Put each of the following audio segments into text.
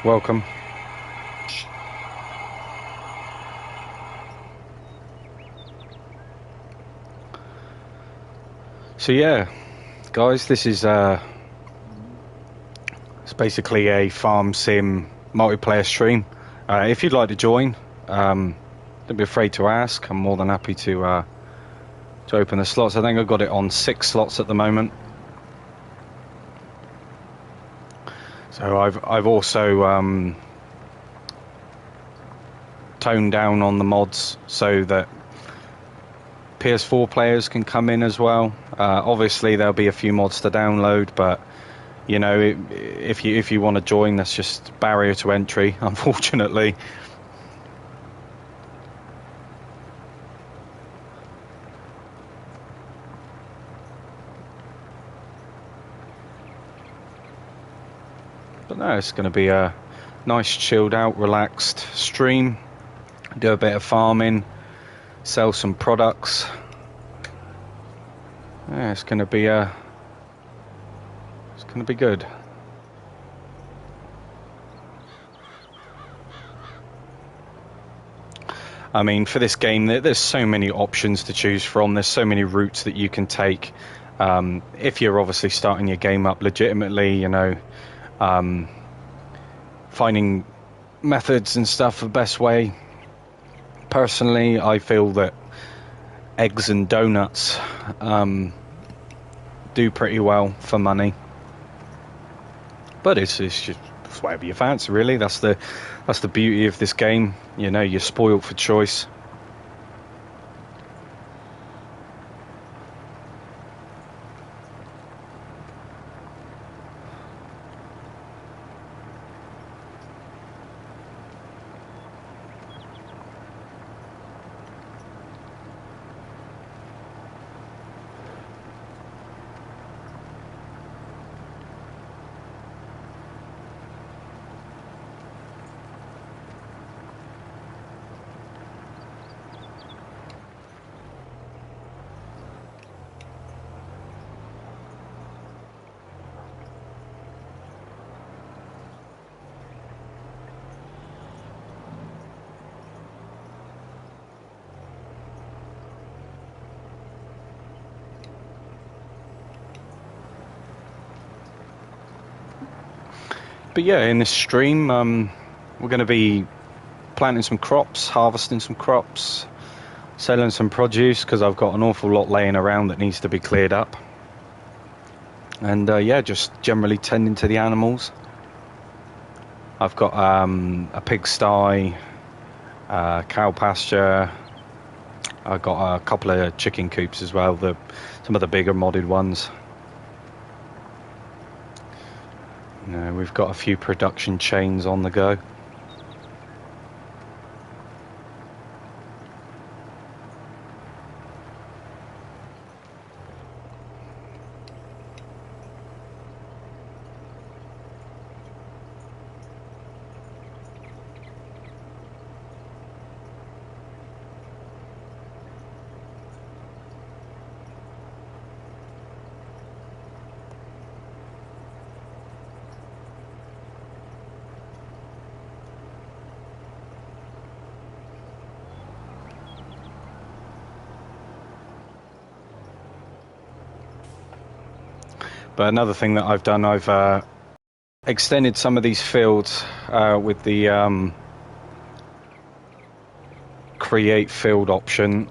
Welcome. So yeah, guys, this is it's basically a farm sim multiplayer stream. If you'd like to join, don't be afraid to ask. I'm more than happy to open the slots. I think I've got it on 6 slots at the moment. So I've also toned down on the mods so that PS4 players can come in as well. Obviously, there'll be a few mods to download, but you know, if you want to join, that's just barrier to entry, unfortunately. But no, it's going to be a nice, chilled out, relaxed stream. Do a bit of farming, sell some products. Yeah, it's going to be good. I mean, for this game, there's so many options to choose from. There's so many routes that you can take. If you're obviously starting your game up legitimately, you know, finding methods and stuff the best way. Personally, I feel that eggs and donuts do pretty well for money, but it's just whatever you fancy, really. That's the beauty of this game. You know, you're spoiled for choice. But yeah, in this stream, we're going to be planting some crops, harvesting some crops, selling some produce, because I've got an awful lot laying around that needs to be cleared up. And yeah, just generally tending to the animals. I've got a pigsty, cow pasture. I've got a couple of chicken coops as well, some of the bigger modded ones. You know, we've got a few production chains on the go. But another thing that I've done, I've extended some of these fields with the create field option,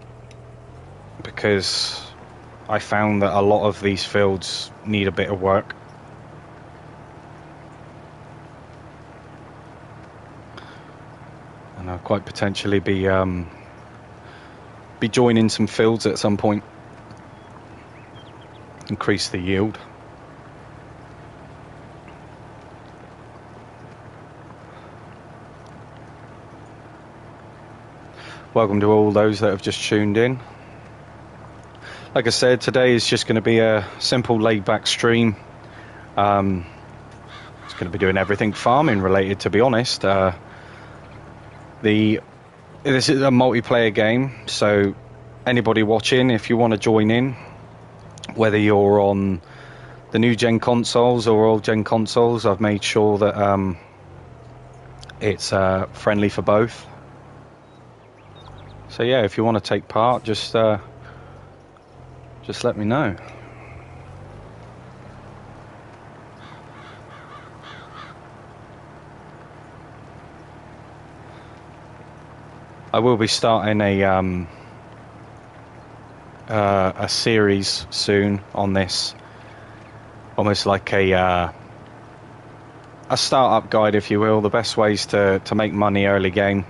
because I found that a lot of these fields need a bit of work. And I'll quite potentially be joining some fields at some point. Increase the yield. Welcome to all those that have just tuned in. Like I said, today is just going to be a simple laid-back stream. It's going to be doing everything farming related, to be honest. This is a multiplayer game, so anybody watching, if you want to join in, whether you're on the new gen consoles or old gen consoles, I've made sure that It's friendly for both. So yeah, if you want to take part, just let me know. I will be starting a series soon on this, almost like a startup guide, if you will, the best ways to make money early game.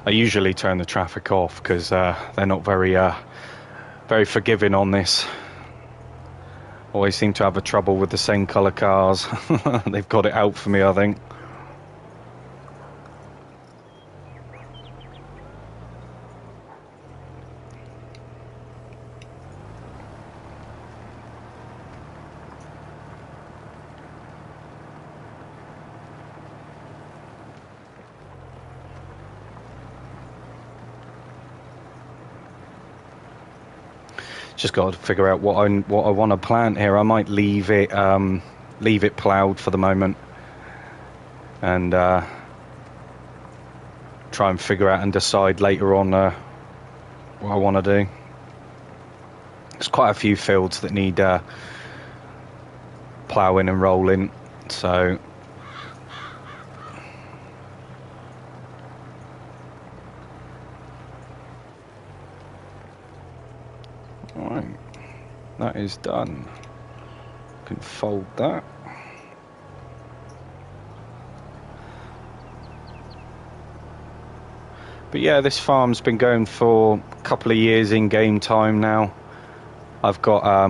I usually turn the traffic off because they're not very forgiving on this. Always seem to have a trouble with the same colour cars. They've got it out for me, I think. Just got to figure out what I want to plant here. I might leave it ploughed for the moment, and try and figure out and decide later on what I want to do. There's quite a few fields that need ploughing and rolling, so alright, that is done. Can fold that. But yeah, this farm's been going for a couple of years in game time now. I've got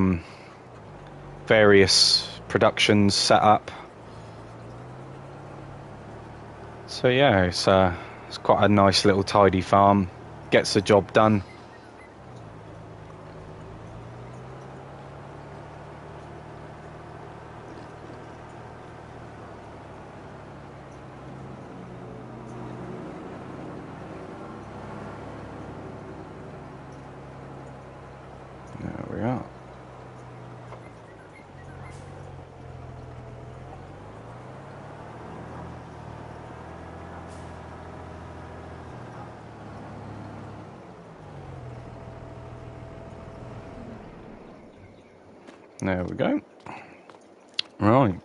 various productions set up. So yeah, it's quite a nice little tidy farm. Gets the job done. There we are. There we go. Right.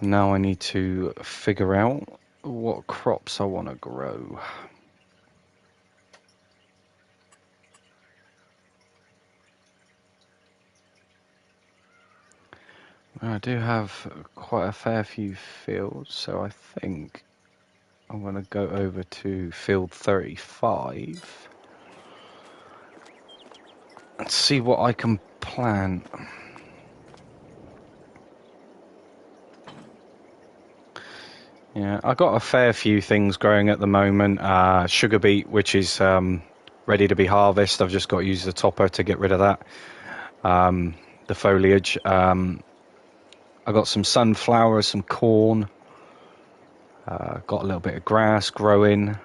Now I need to figure out what crops I want to grow. I do have quite a fair few fields, so I think I'm going to go over to field 35 and see what I can plant. Yeah, I got a fair few things growing at the moment. Sugar beet, which is ready to be harvested. I've just got to use the topper to get rid of that. The foliage. I got some sunflowers, some corn. Got a little bit of grass growing. I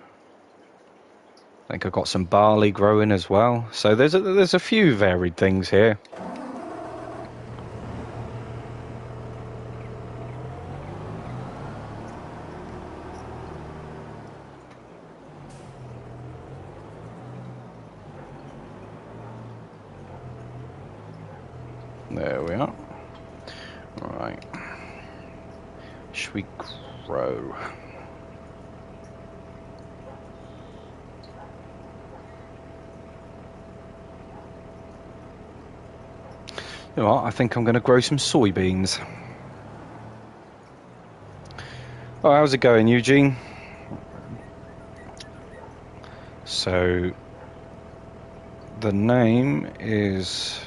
think I've got some barley growing as well. So there's a few varied things here. There we are. Right. Should we grow? You know what? I think I'm going to grow some soybeans. Oh, how's it going, Eugene? So the name is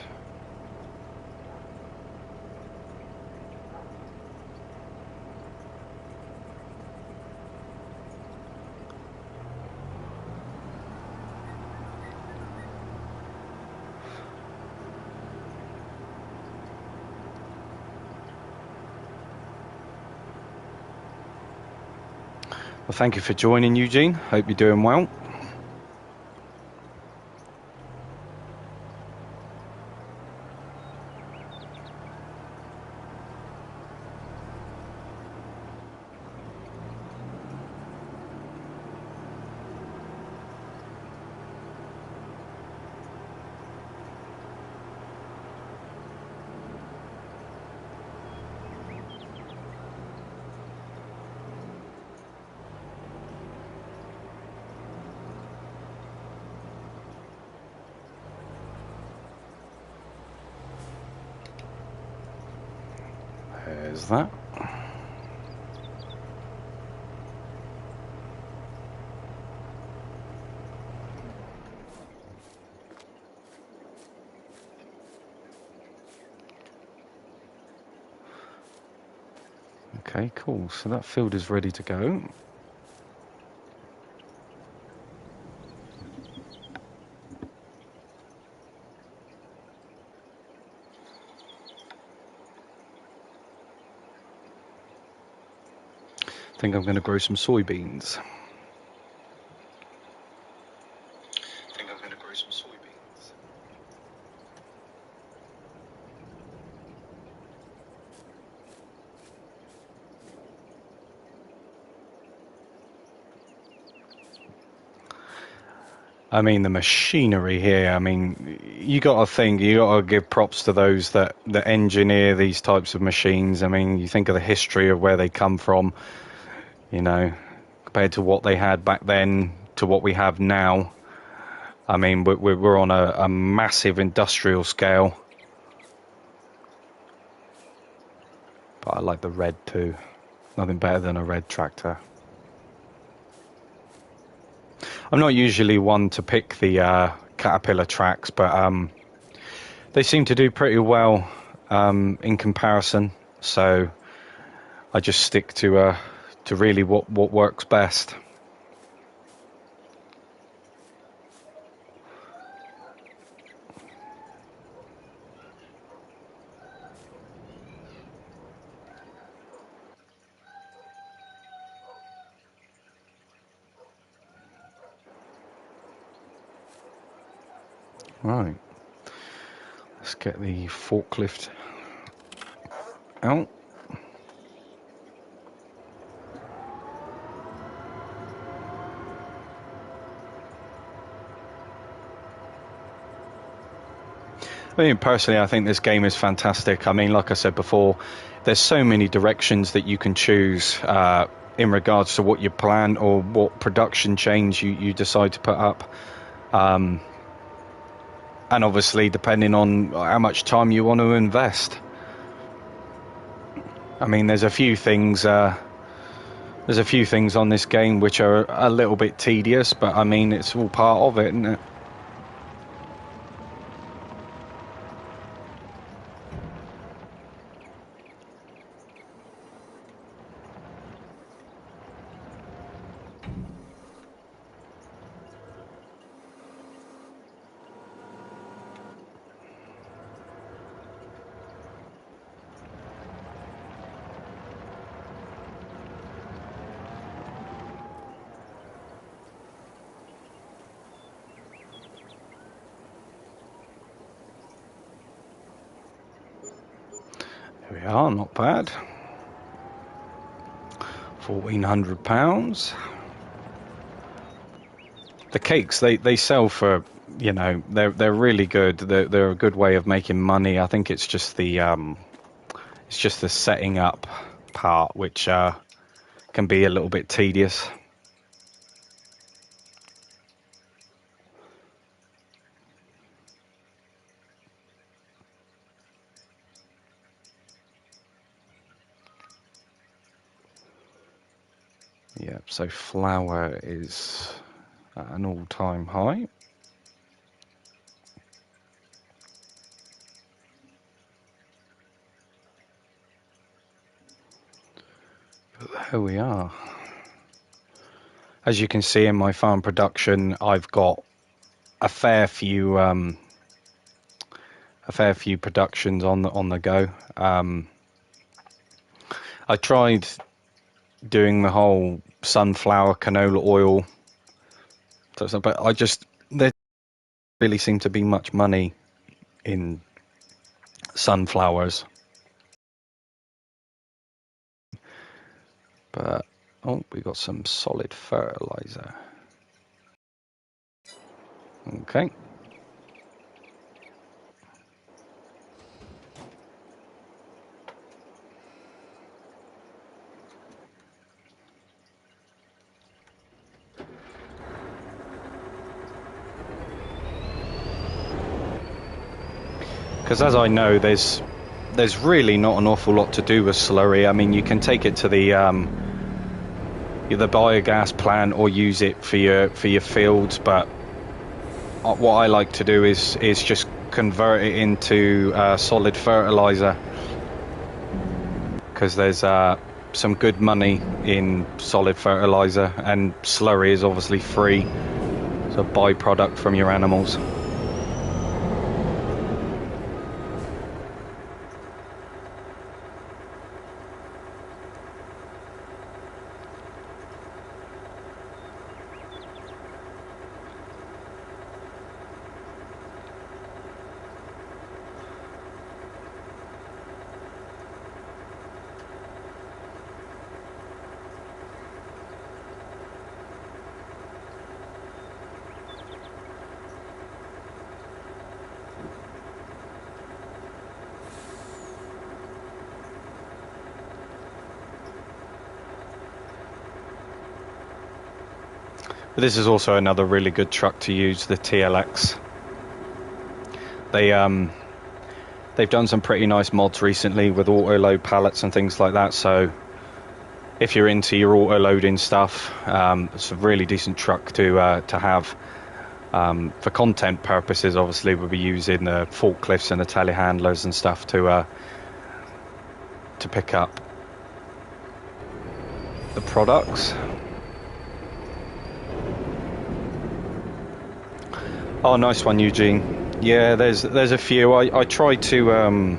Well, thank you for joining, Eugene. Hope you're doing well. There's that. Okay, cool. So that field is ready to go. I think I'm going to grow some soybeans. I mean, the machinery here, I mean, you got to think, you got to give props to those that engineer these types of machines. I mean, you think of the history of where they come from, you know, compared to what they had back then to what we have now. I mean, we're on a massive industrial scale. But I like the red too. Nothing better than a red tractor. I'm not usually one to pick the Caterpillar tracks, but they seem to do pretty well in comparison. So I just stick to really what works best. Right. Let's get the forklift out. I mean, personally, I think this game is fantastic. I mean, like I said before, there's so many directions that you can choose in regards to what you plan or what production change you decide to put up. And obviously, depending on how much time you want to invest. I mean, there's a few things on this game which are a little bit tedious, but I mean, it's all part of it, isn't it? Here we are, not bad. £1,400. The cakes they sell for, you know, they're really good. They're a good way of making money. I think it's just the setting up part which can be a little bit tedious. Yeah, so flour is at an all-time high. But there we are. As you can see in my farm production, I've got a fair few productions on the go. I tried doing the whole sunflower, canola oil. But there really seem to be much money in sunflowers. But, oh, we got some solid fertilizer. Okay. Because as I know, there's really not an awful lot to do with slurry. I mean, you can take it to the biogas plant or use it for your fields, but what I like to do is just convert it into solid fertilizer, because there's some good money in solid fertilizer, and slurry is obviously free. It's a byproduct from your animals. But this is also another really good truck to use, the TLX. They've done some pretty nice mods recently with auto load pallets and things like that. So if you're into your auto loading stuff, it's a really decent truck to have. For content purposes, obviously we'll be using the forklifts and the telehandlers and stuff to pick up the products. Oh, nice one, Eugene. Yeah, there's a few. I tried to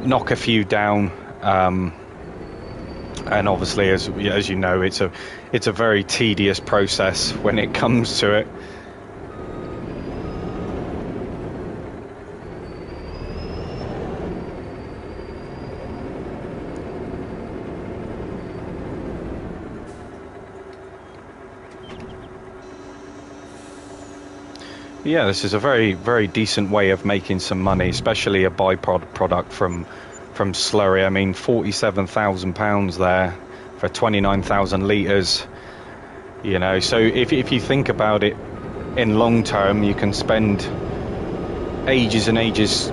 knock a few down, and obviously, as you know, it's a very tedious process when it comes to it. Yeah, this is a very, very decent way of making some money, especially a byproduct from slurry. I mean, £47,000 there for 29,000 litres. You know, so if you think about it in long term, you can spend ages and ages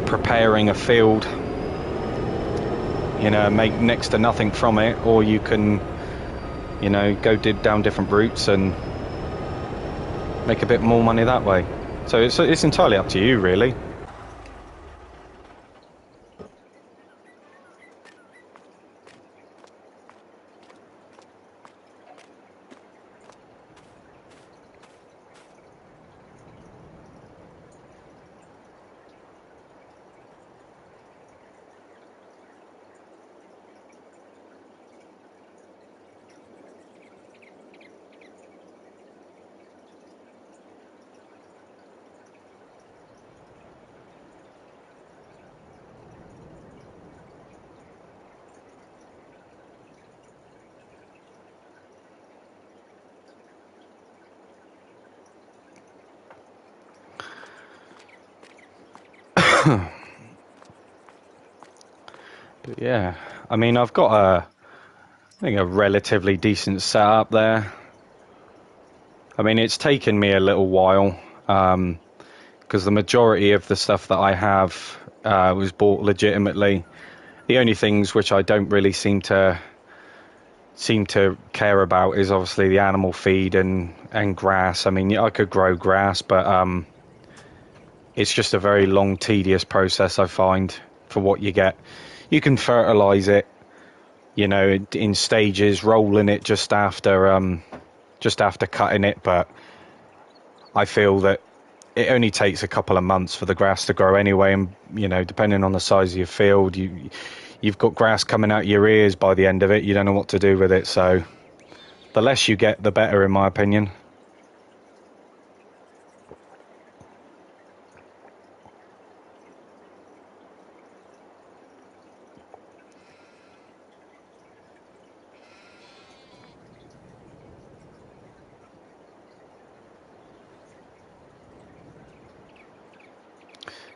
preparing a field, you know, make next to nothing from it, or you can, you know, go down different routes and make a bit more money that way. So it's entirely up to you, really. But yeah, I mean, I've got I think a relatively decent setup there. I mean, it's taken me a little while, because the majority of the stuff that I have was bought legitimately. The only things which I don't really seem to care about is obviously the animal feed and grass. I mean, I could grow grass, but it's just a very long, tedious process, I find, for what you get. You can fertilize it, you know, in stages, rolling it just after cutting it, but I feel that it only takes a couple of months for the grass to grow anyway, and, you know, depending on the size of your field, you you've got grass coming out your ears by the end of it. You don't know what to do with it. So the less you get, the better, in my opinion.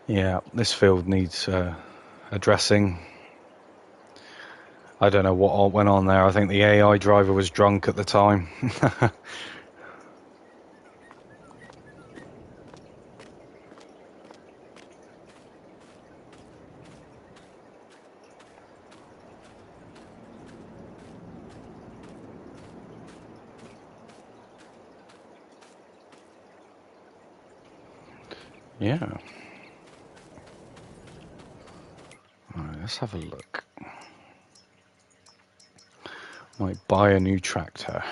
Yeah, this field needs addressing. I don't know what all went on there. I think the AI driver was drunk at the time. Yeah. All right, let's have a look. Might buy a new tractor.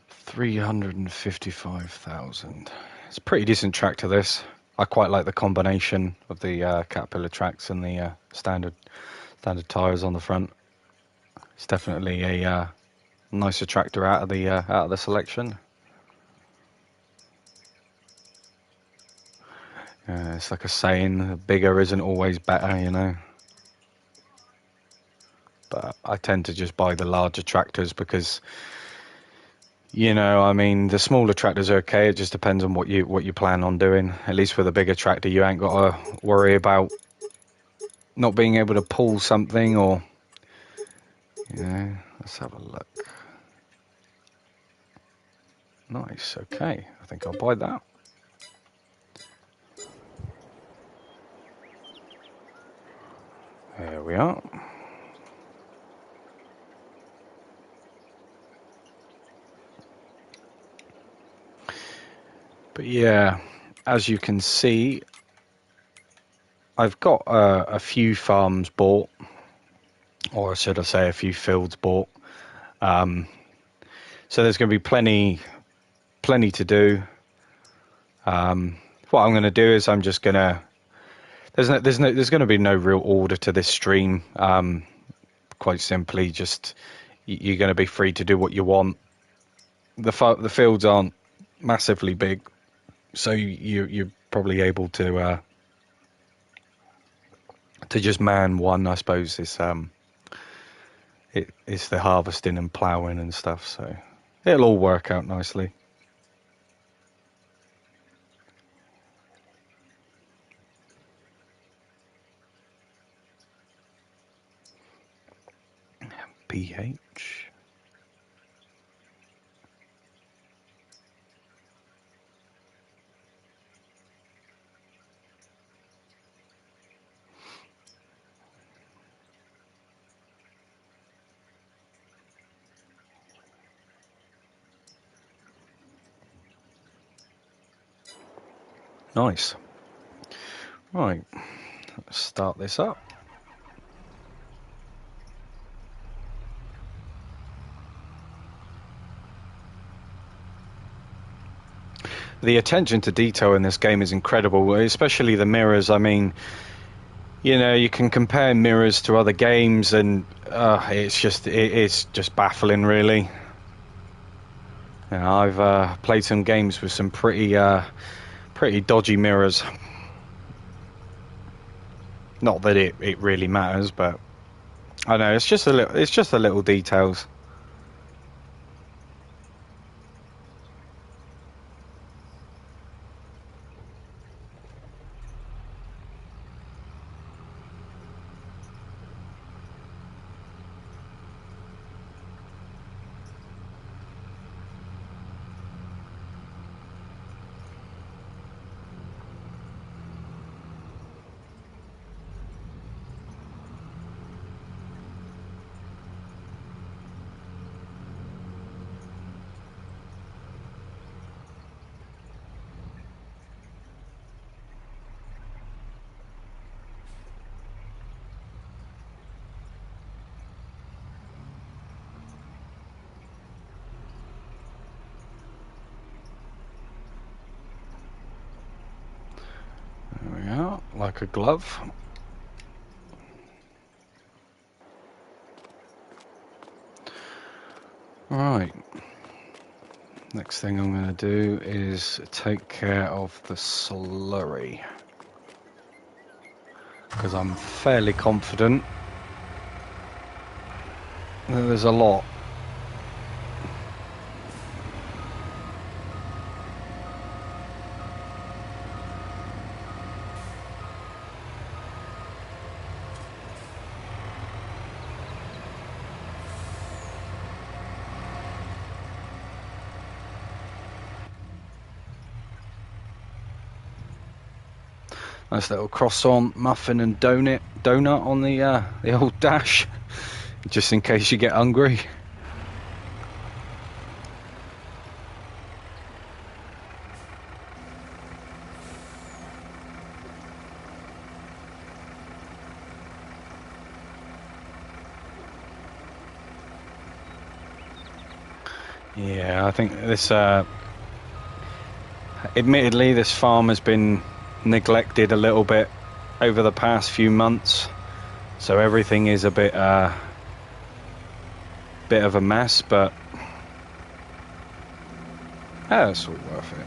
355,000. It's a pretty decent tractor, this. I quite like the combination of the Caterpillar tracks and the standard tyres on the front. It's definitely a nicer tractor out of the selection. It's like a saying, bigger isn't always better, you know. But I tend to just buy the larger tractors because, you know, I mean, the smaller tractors are okay. It just depends on what you plan on doing. At least with a bigger tractor, you ain't got to worry about not being able to pull something or, you know. Let's have a look. Nice. Okay, I think I'll buy that. There we are. But yeah, as you can see, I've got a few farms bought, or should I say a few fields bought. So there's going to be plenty to do. What I'm going to do is I'm just going to. There's going to be no real order to this stream. Quite simply, just you're going to be free to do what you want. The fields aren't massively big, so you're probably able to just man one. I suppose it's the harvesting and ploughing and stuff. So it'll all work out nicely. PH. Nice. Right, let's start this up. The attention to detail in this game is incredible, especially the mirrors. I mean, you know, you can compare mirrors to other games, and it's just baffling, really. You know, I've played some games with some pretty dodgy mirrors. Not that it really matters, but I know it's just the little details. There we are, like a glove. Right. Next thing I'm going to do is take care of the slurry. Because I'm fairly confident that there's a lot. Nice little croissant, muffin and donut on the old dash, just in case you get hungry. Yeah, I think this, admittedly, this farm has been neglected a little bit over the past few months, so everything is a bit of a mess, but it's all worth it.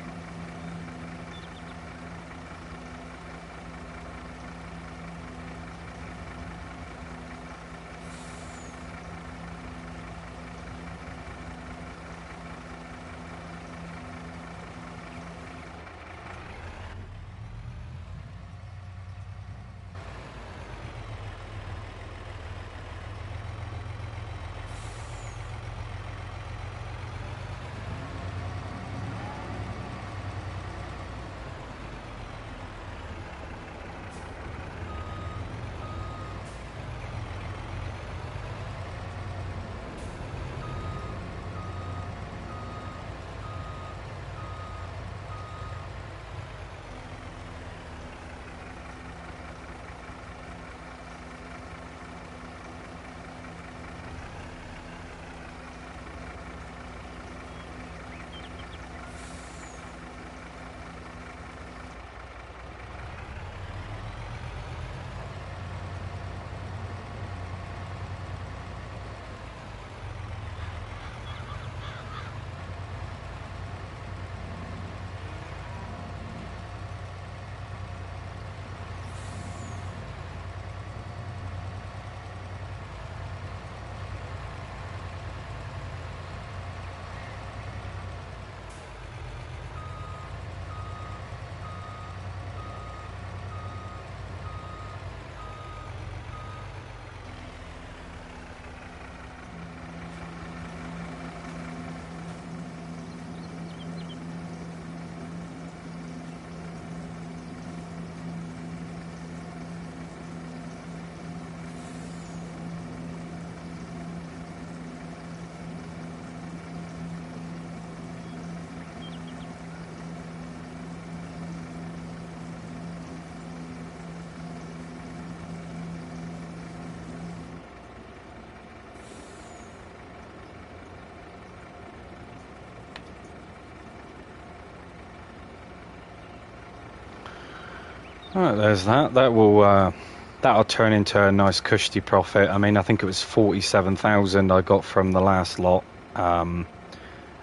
Alright, there's that. That'll turn into a nice cushy profit. I mean, I think it was 47,000 I got from the last lot. It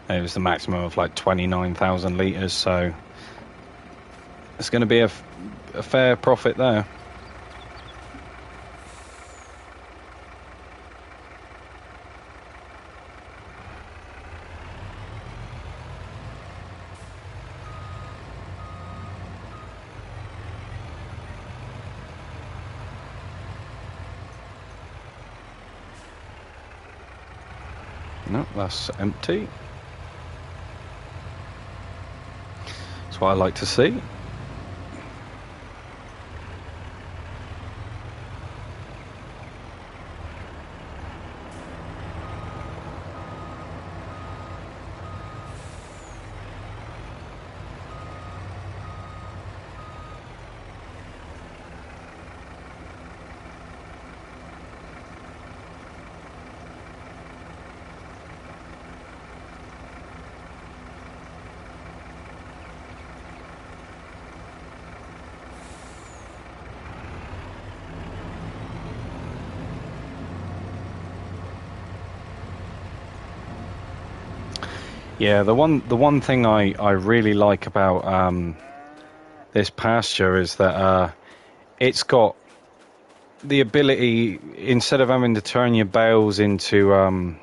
was the maximum of like 29,000 litres, so it's going to be a fair profit there. No, that's empty. That's what I like to see. Yeah, the one thing I really like about this pasture is that it's got the ability, instead of having to turn your bales into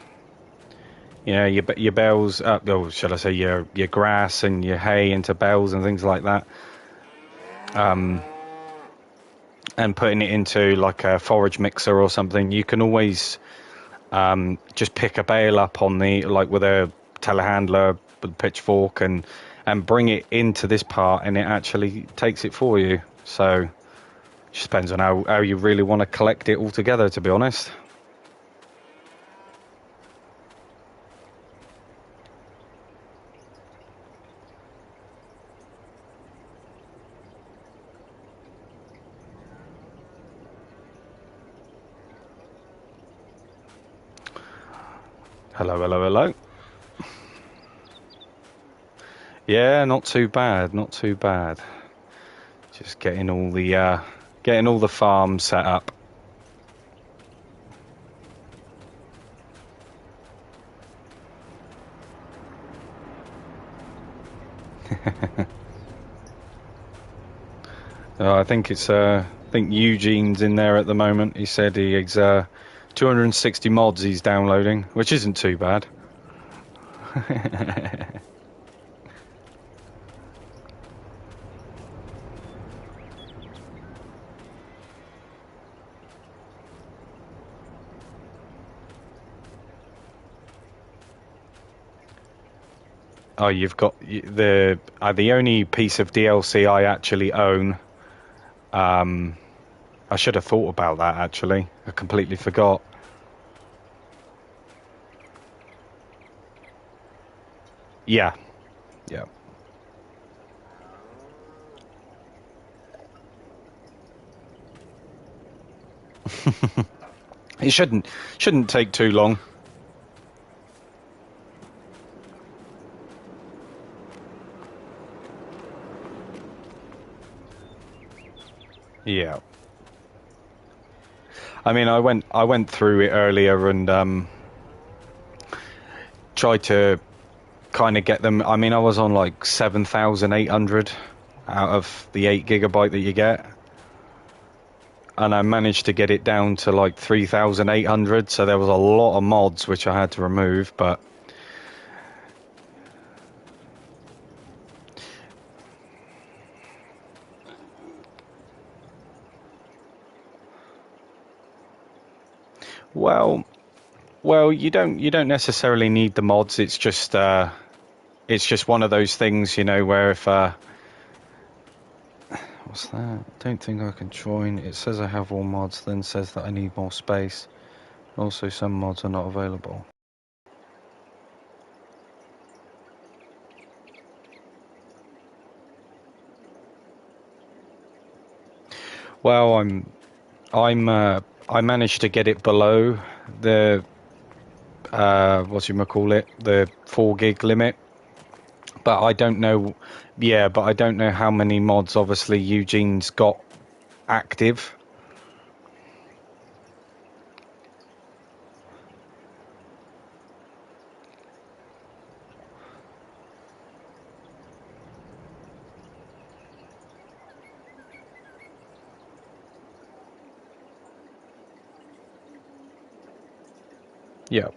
your bales, or should I say your grass and your hay into bales and things like that, and putting it into like a forage mixer or something, you can always just pick a bale up on the, like, with a telehandler with a pitchfork, and bring it into this part, and it actually takes it for you. So it just depends on how you really want to collect it all together, to be honest. Hello, hello, hello. Yeah, not too bad, not too bad. Just getting all the farms set up. I think Eugene's in there at the moment. He said he's 260 mods he's downloading, which isn't too bad. Oh, you've got the only piece of DLC I actually own. I should have thought about that, actually. I completely forgot. Yeah, yeah. It shouldn't take too long. Yeah. I mean, I went through it earlier and tried to kind of get them. I mean, I was on like 7,800 out of the 8 GB that you get, and I managed to get it down to like 3,800. So there was a lot of mods which I had to remove, but well, you don't necessarily need the mods. It's just one of those things, where if what's that? Don't think I can join. It says I have all mods, then says that I need more space. Also, some mods are not available. Well, I managed to get it below the what you might call it, the 4 GB limit, but I don't know. Yeah, but I don't know how many mods. Obviously, Eugene's got active. Yeah.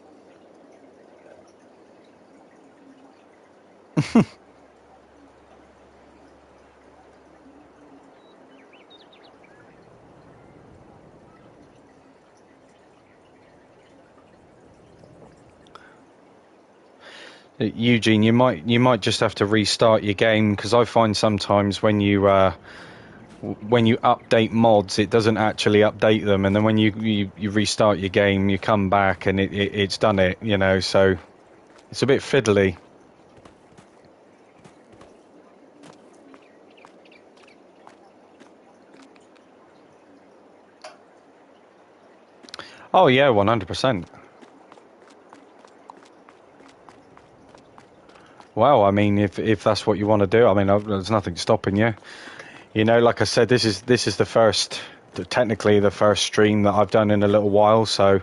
Eugene, you might just have to restart your game, because I find sometimes when you update mods, it doesn't actually update them, and then when you restart your game, you come back and it's done it. So it's a bit fiddly. Oh yeah, 100%. Well, I mean, if that's what you want to do, I mean, there's nothing stopping you. Like I said, this is technically the first stream that I've done in a little while, so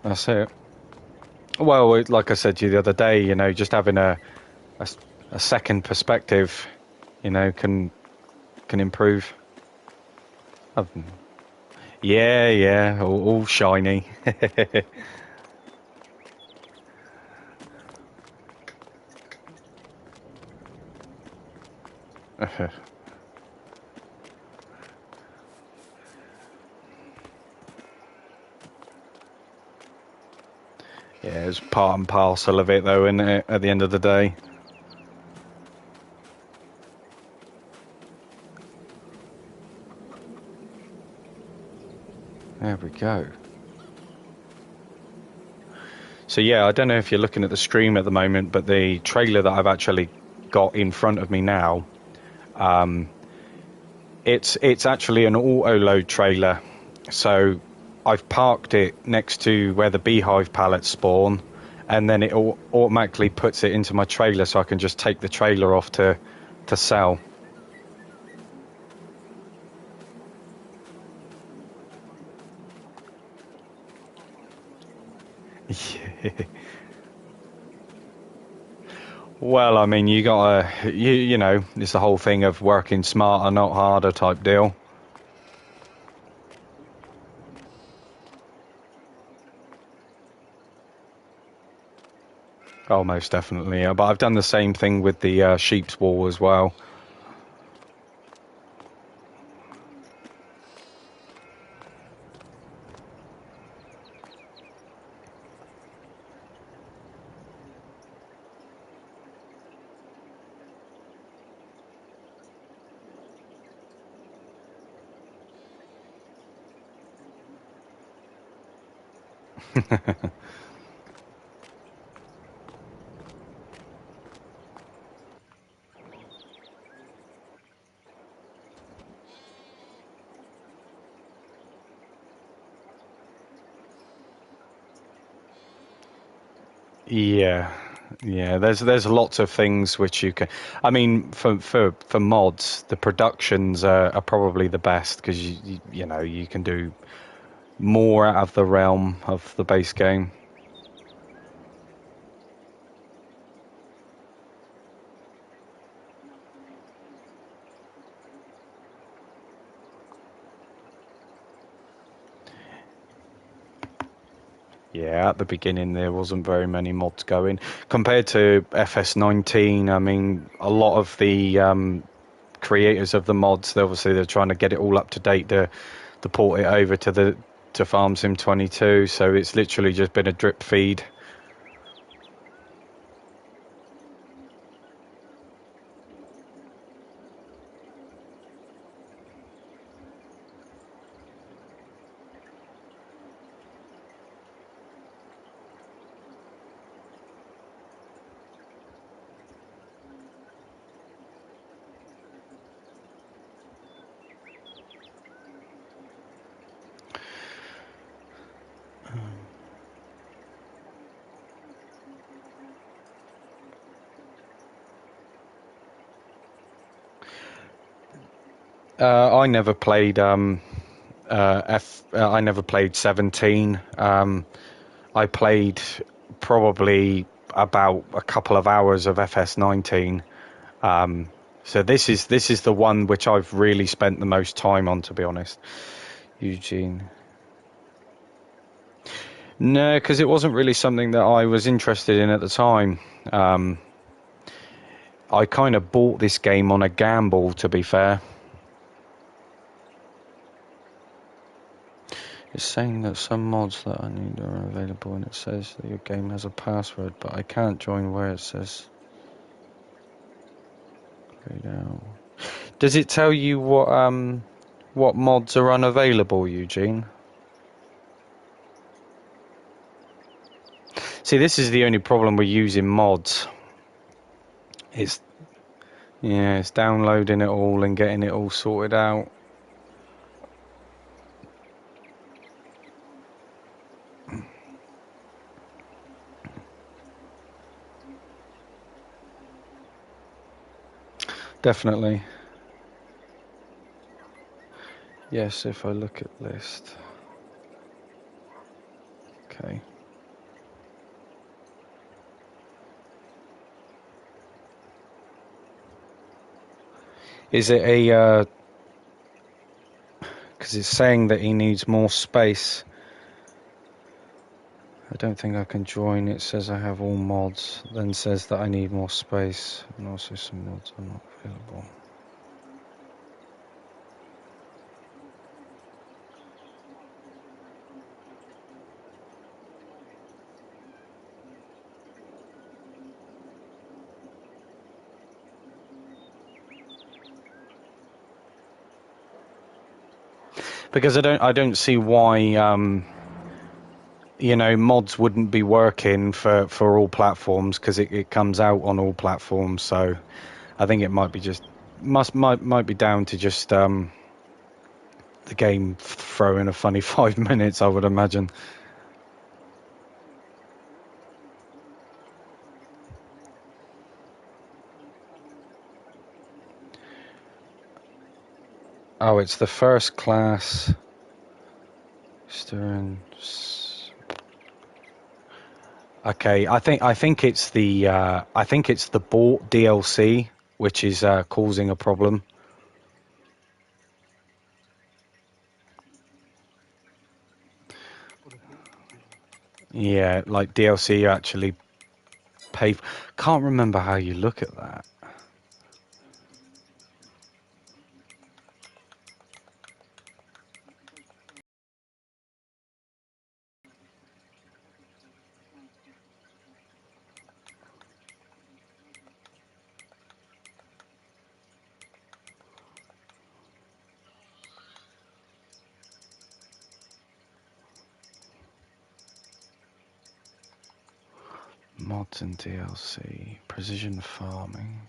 That's it. Well, like I said to you the other day, you know, just having a, a second perspective, you know, can improve. Um, Yeah, yeah, all shiny. Yeah, it's part and parcel of it, though, isn't it? At the end of the day. There we go. So yeah, I don't know if you're looking at the stream at the moment, but the trailer that I've actually got in front of me now, it's actually an auto load trailer. So I've parked it next to where the beehive pallets spawn, and then it automatically puts it into my trailer, so I can just take the trailer off to sell. Well, I mean, you gotta, you know, it's the whole thing of working smarter, not harder type deal. Oh, most definitely. Yeah. But I've done the same thing with the sheep's wool as well. Yeah, yeah. There's lots of things which you can. I mean, for mods, the productions are probably the best because you know you can do more out of the realm of the base game. Yeah, at the beginning there wasn't very many mods going compared to FS19. I mean, a lot of the creators of the mods, they're trying to get it all up to date to port it over to Farm Sim 22. So it's literally just been a drip feed. I never played I never played 17. I played probably about a couple of hours of FS19. So this is the one which I've really spent the most time on, to be honest. Eugene. No, because it wasn't really something that I was interested in at the time. Um, I kind of bought this game on a gamble, to be fair. It's saying that some mods that I need are available, and it says that your game has a password, but I can't join where it says grayed out. Does it tell you what mods are unavailable, Eugene? See, this is the only problem with using mods. It's yeah, it's downloading it all and getting it all sorted out. Definitely. Yes, if I look at list. Okay. Is it a, because it's saying that he needs more space. I don't think I can join. It says I have all mods, then says that I need more space, and also some mods are not available. Because I don't see why, you know, mods wouldn't be working for all platforms, because it comes out on all platforms. So I think it might be just might be down to just the game throwing a funny 5 minutes, I would imagine. Oh, it's the first class. Stirring. Okay, I think it's the bought DLC which is causing a problem. Yeah, like DLC you actually pay. Can't remember how you look at that. Mods and DLC, precision farming.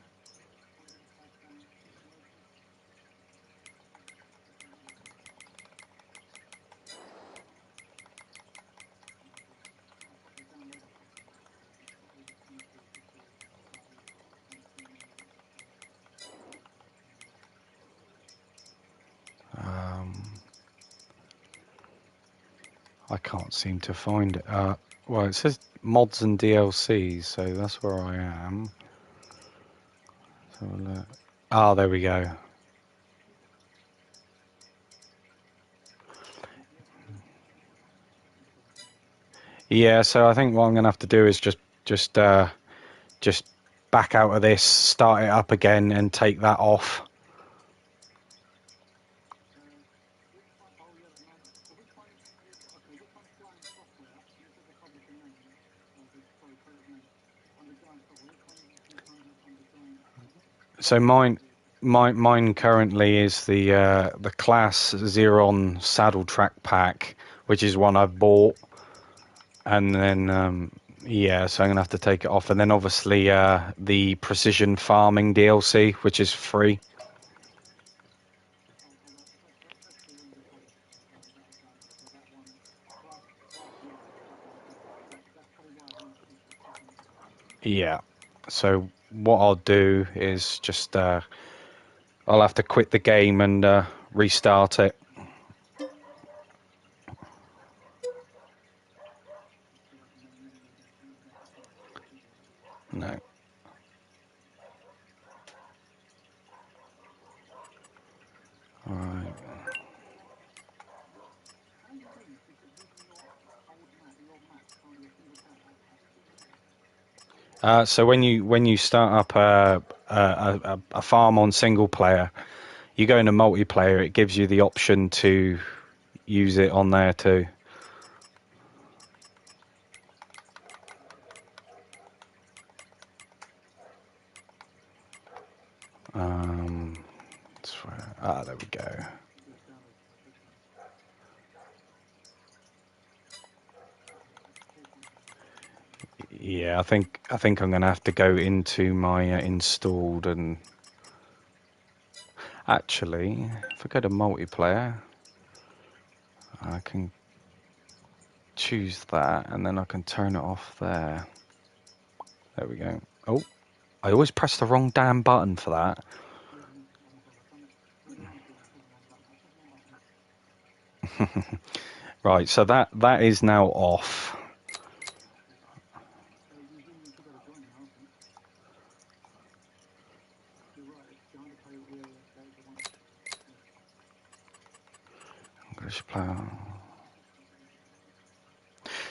I can't seem to find it. Well, it says mods and DLCs, so that's where I am. So oh, there we go. Yeah, so I think what I'm gonna have to do is just back out of this, start it up again, and take that off. So mine currently is the class Xeron saddle track pack, which is one I've bought, and then yeah, so I'm gonna have to take it off, and then obviously the precision farming DLC, which is free. Yeah. So what I'll do is just I'll have to quit the game and restart it. No. All right. So when you start up a farm on single player, you go into multiplayer. It gives you the option to use it on there too. There we go. Yeah, I think I'm gonna have to go into my installed, and actually, if I go to multiplayer, I can choose that, and then I can turn it off there. There we go. Oh, I always press the wrong damn button for that. Right, so that is now off. Publish player.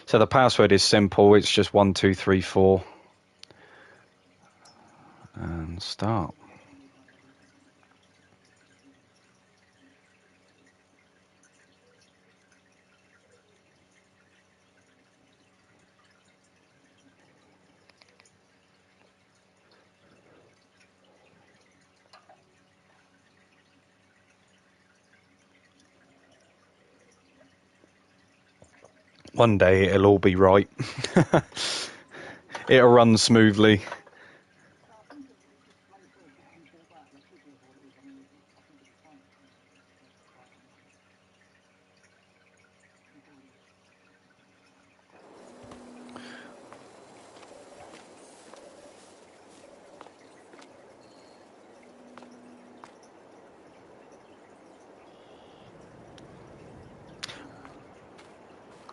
So the password is simple. It's just 1234 and start. One day it'll all be right. It'll run smoothly.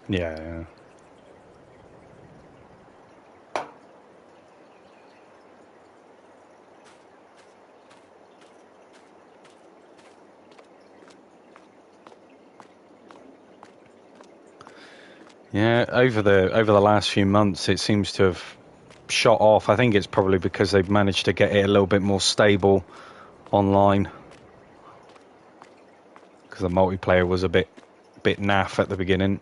Yeah. Yeah, over the last few months, it seems to have shot off. I think it's probably because they've managed to get it a little bit more stable online. Because the multiplayer was a bit naff at the beginning.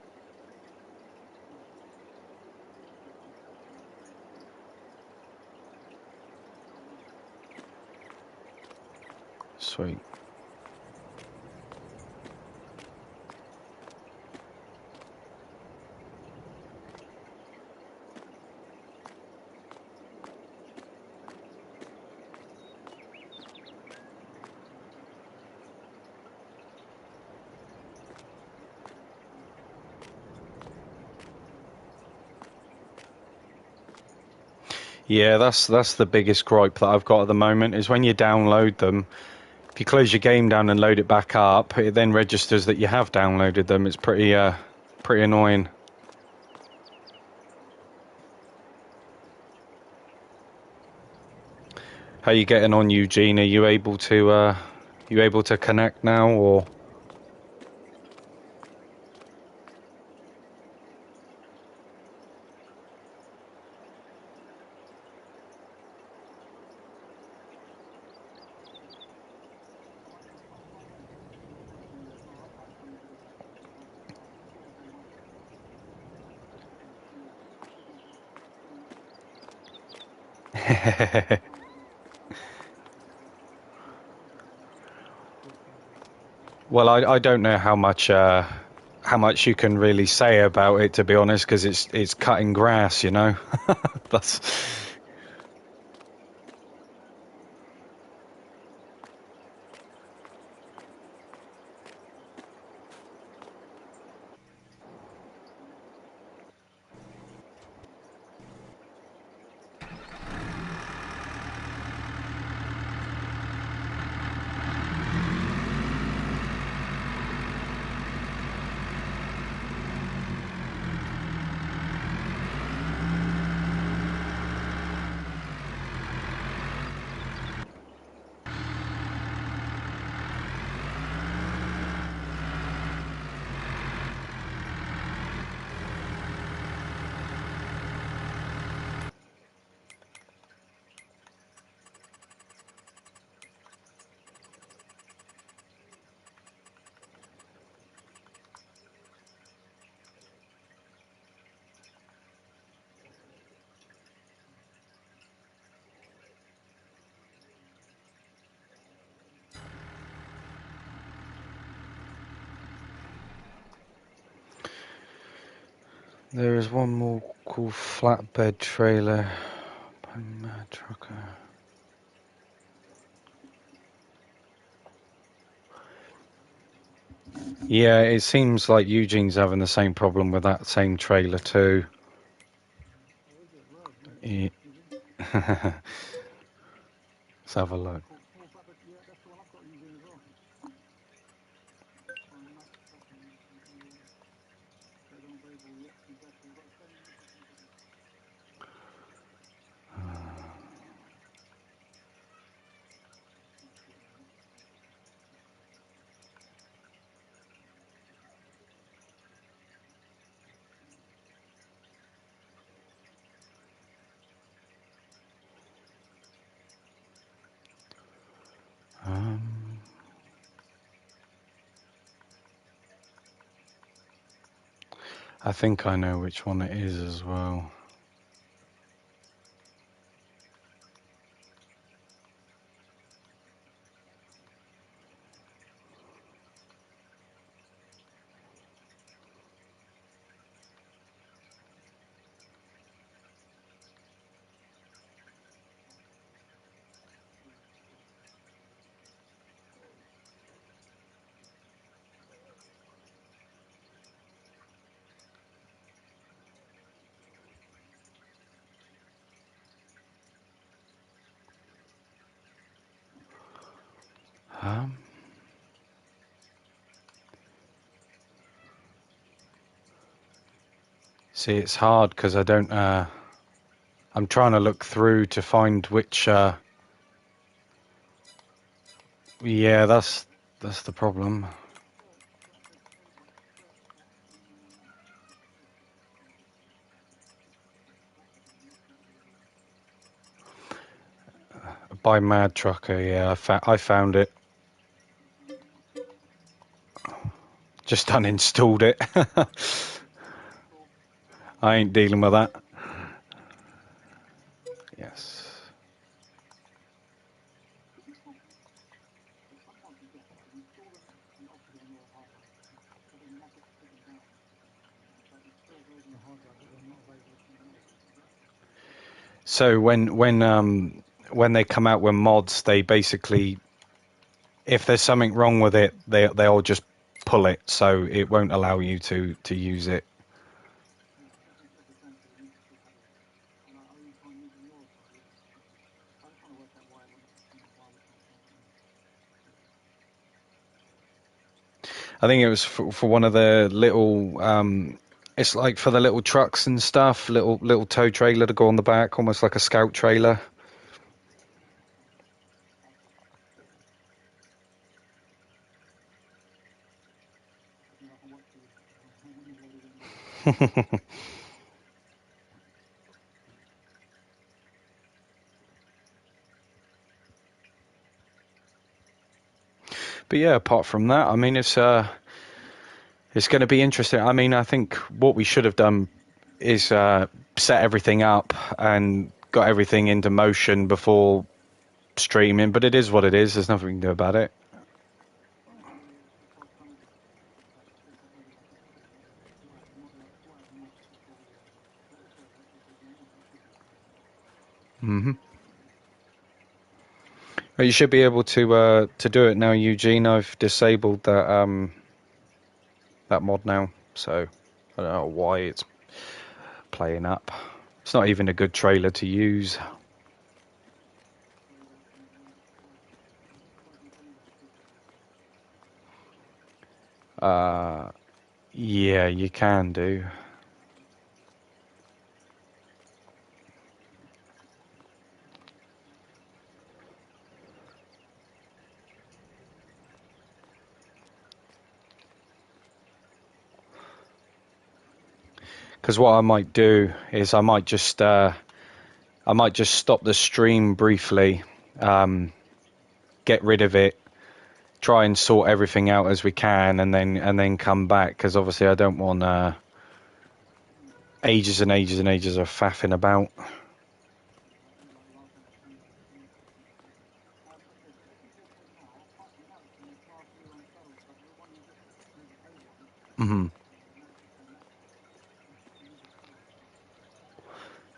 Sweet. Yeah, that's the biggest gripe that I've got at the moment is when you download them, if you close your game down and load it back up, it then registers that you have downloaded them. It's pretty annoying. How you getting on, Eugene? Are you able to connect now, or? Well, I don't know how much you can really say about it, to be honest, because it's cutting grass, you know. That's There is one more called Flatbed Trailer by Mad Trucker. Yeah, it seems like Eugene's having the same problem with that same trailer too. Yeah. Let's have a look. I think I know which one it is as well. Um, See, it's hard because I don't. I'm trying to look through to find which. Yeah, that's the problem. By Mad Trucker. Yeah, I found it. Just uninstalled it. I ain't dealing with that. Yes. So when they come out with mods, they basically, if there's something wrong with it, they'll just pull it, so it won't allow you to use it. I think it was for one of the little. It's like for the little trucks and stuff, little tow trailer to go on the back, almost like a scout trailer. But yeah, apart from that, I mean, it's going to be interesting. I mean, I think what we should have done is set everything up and got everything into motion before streaming. But it is what it is. There's nothing we can do about it. Hmm. But you should be able to do it now, Eugene. I've disabled that mod now, so I don't know why it's playing up. It's not even a good trailer to use. Uh, yeah, you can do. Because what I might do is I might just stop the stream briefly, get rid of it, try and sort everything out as we can, and then come back. Because obviously I don't want ages and ages and ages of faffing about. Hmm.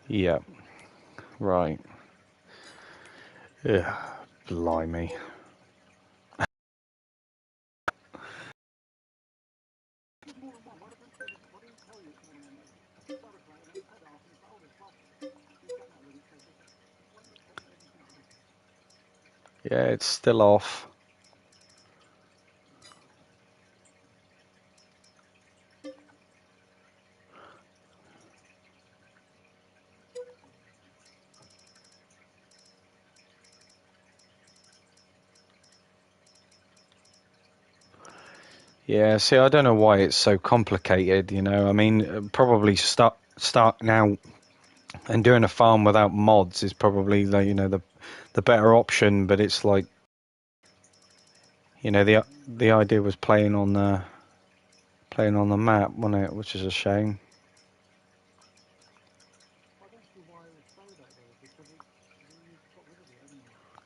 Yeah. Right. Yeah. Blimey. Yeah, it's still off. Yeah, see, I don't know why it's so complicated, you know. I mean, probably start now and doing a farm without mods is probably the better option, but it's like, the idea was playing on playing on the map, wasn't it? Which is a shame.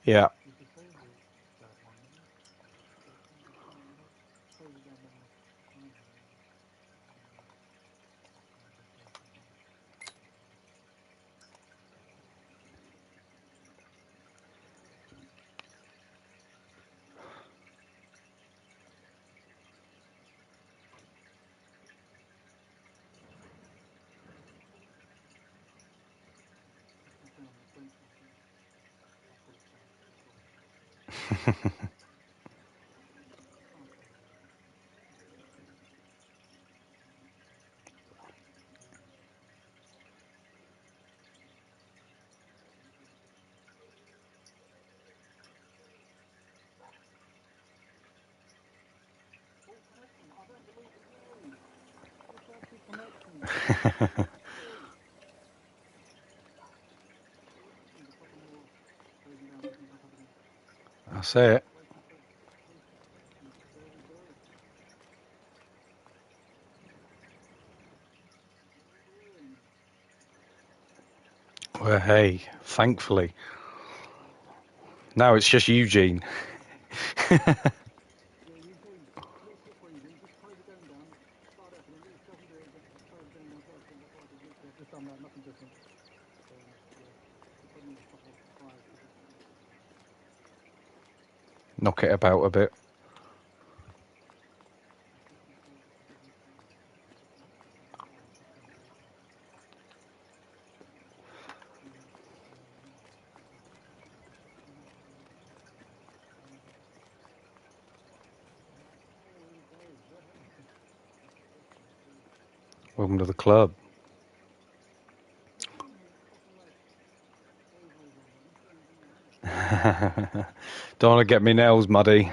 Yeah. That's it. Well, hey, thankfully. Now it's just Eugene. Knock it about a bit. Welcome to the club. Don't want to get me nails muddy.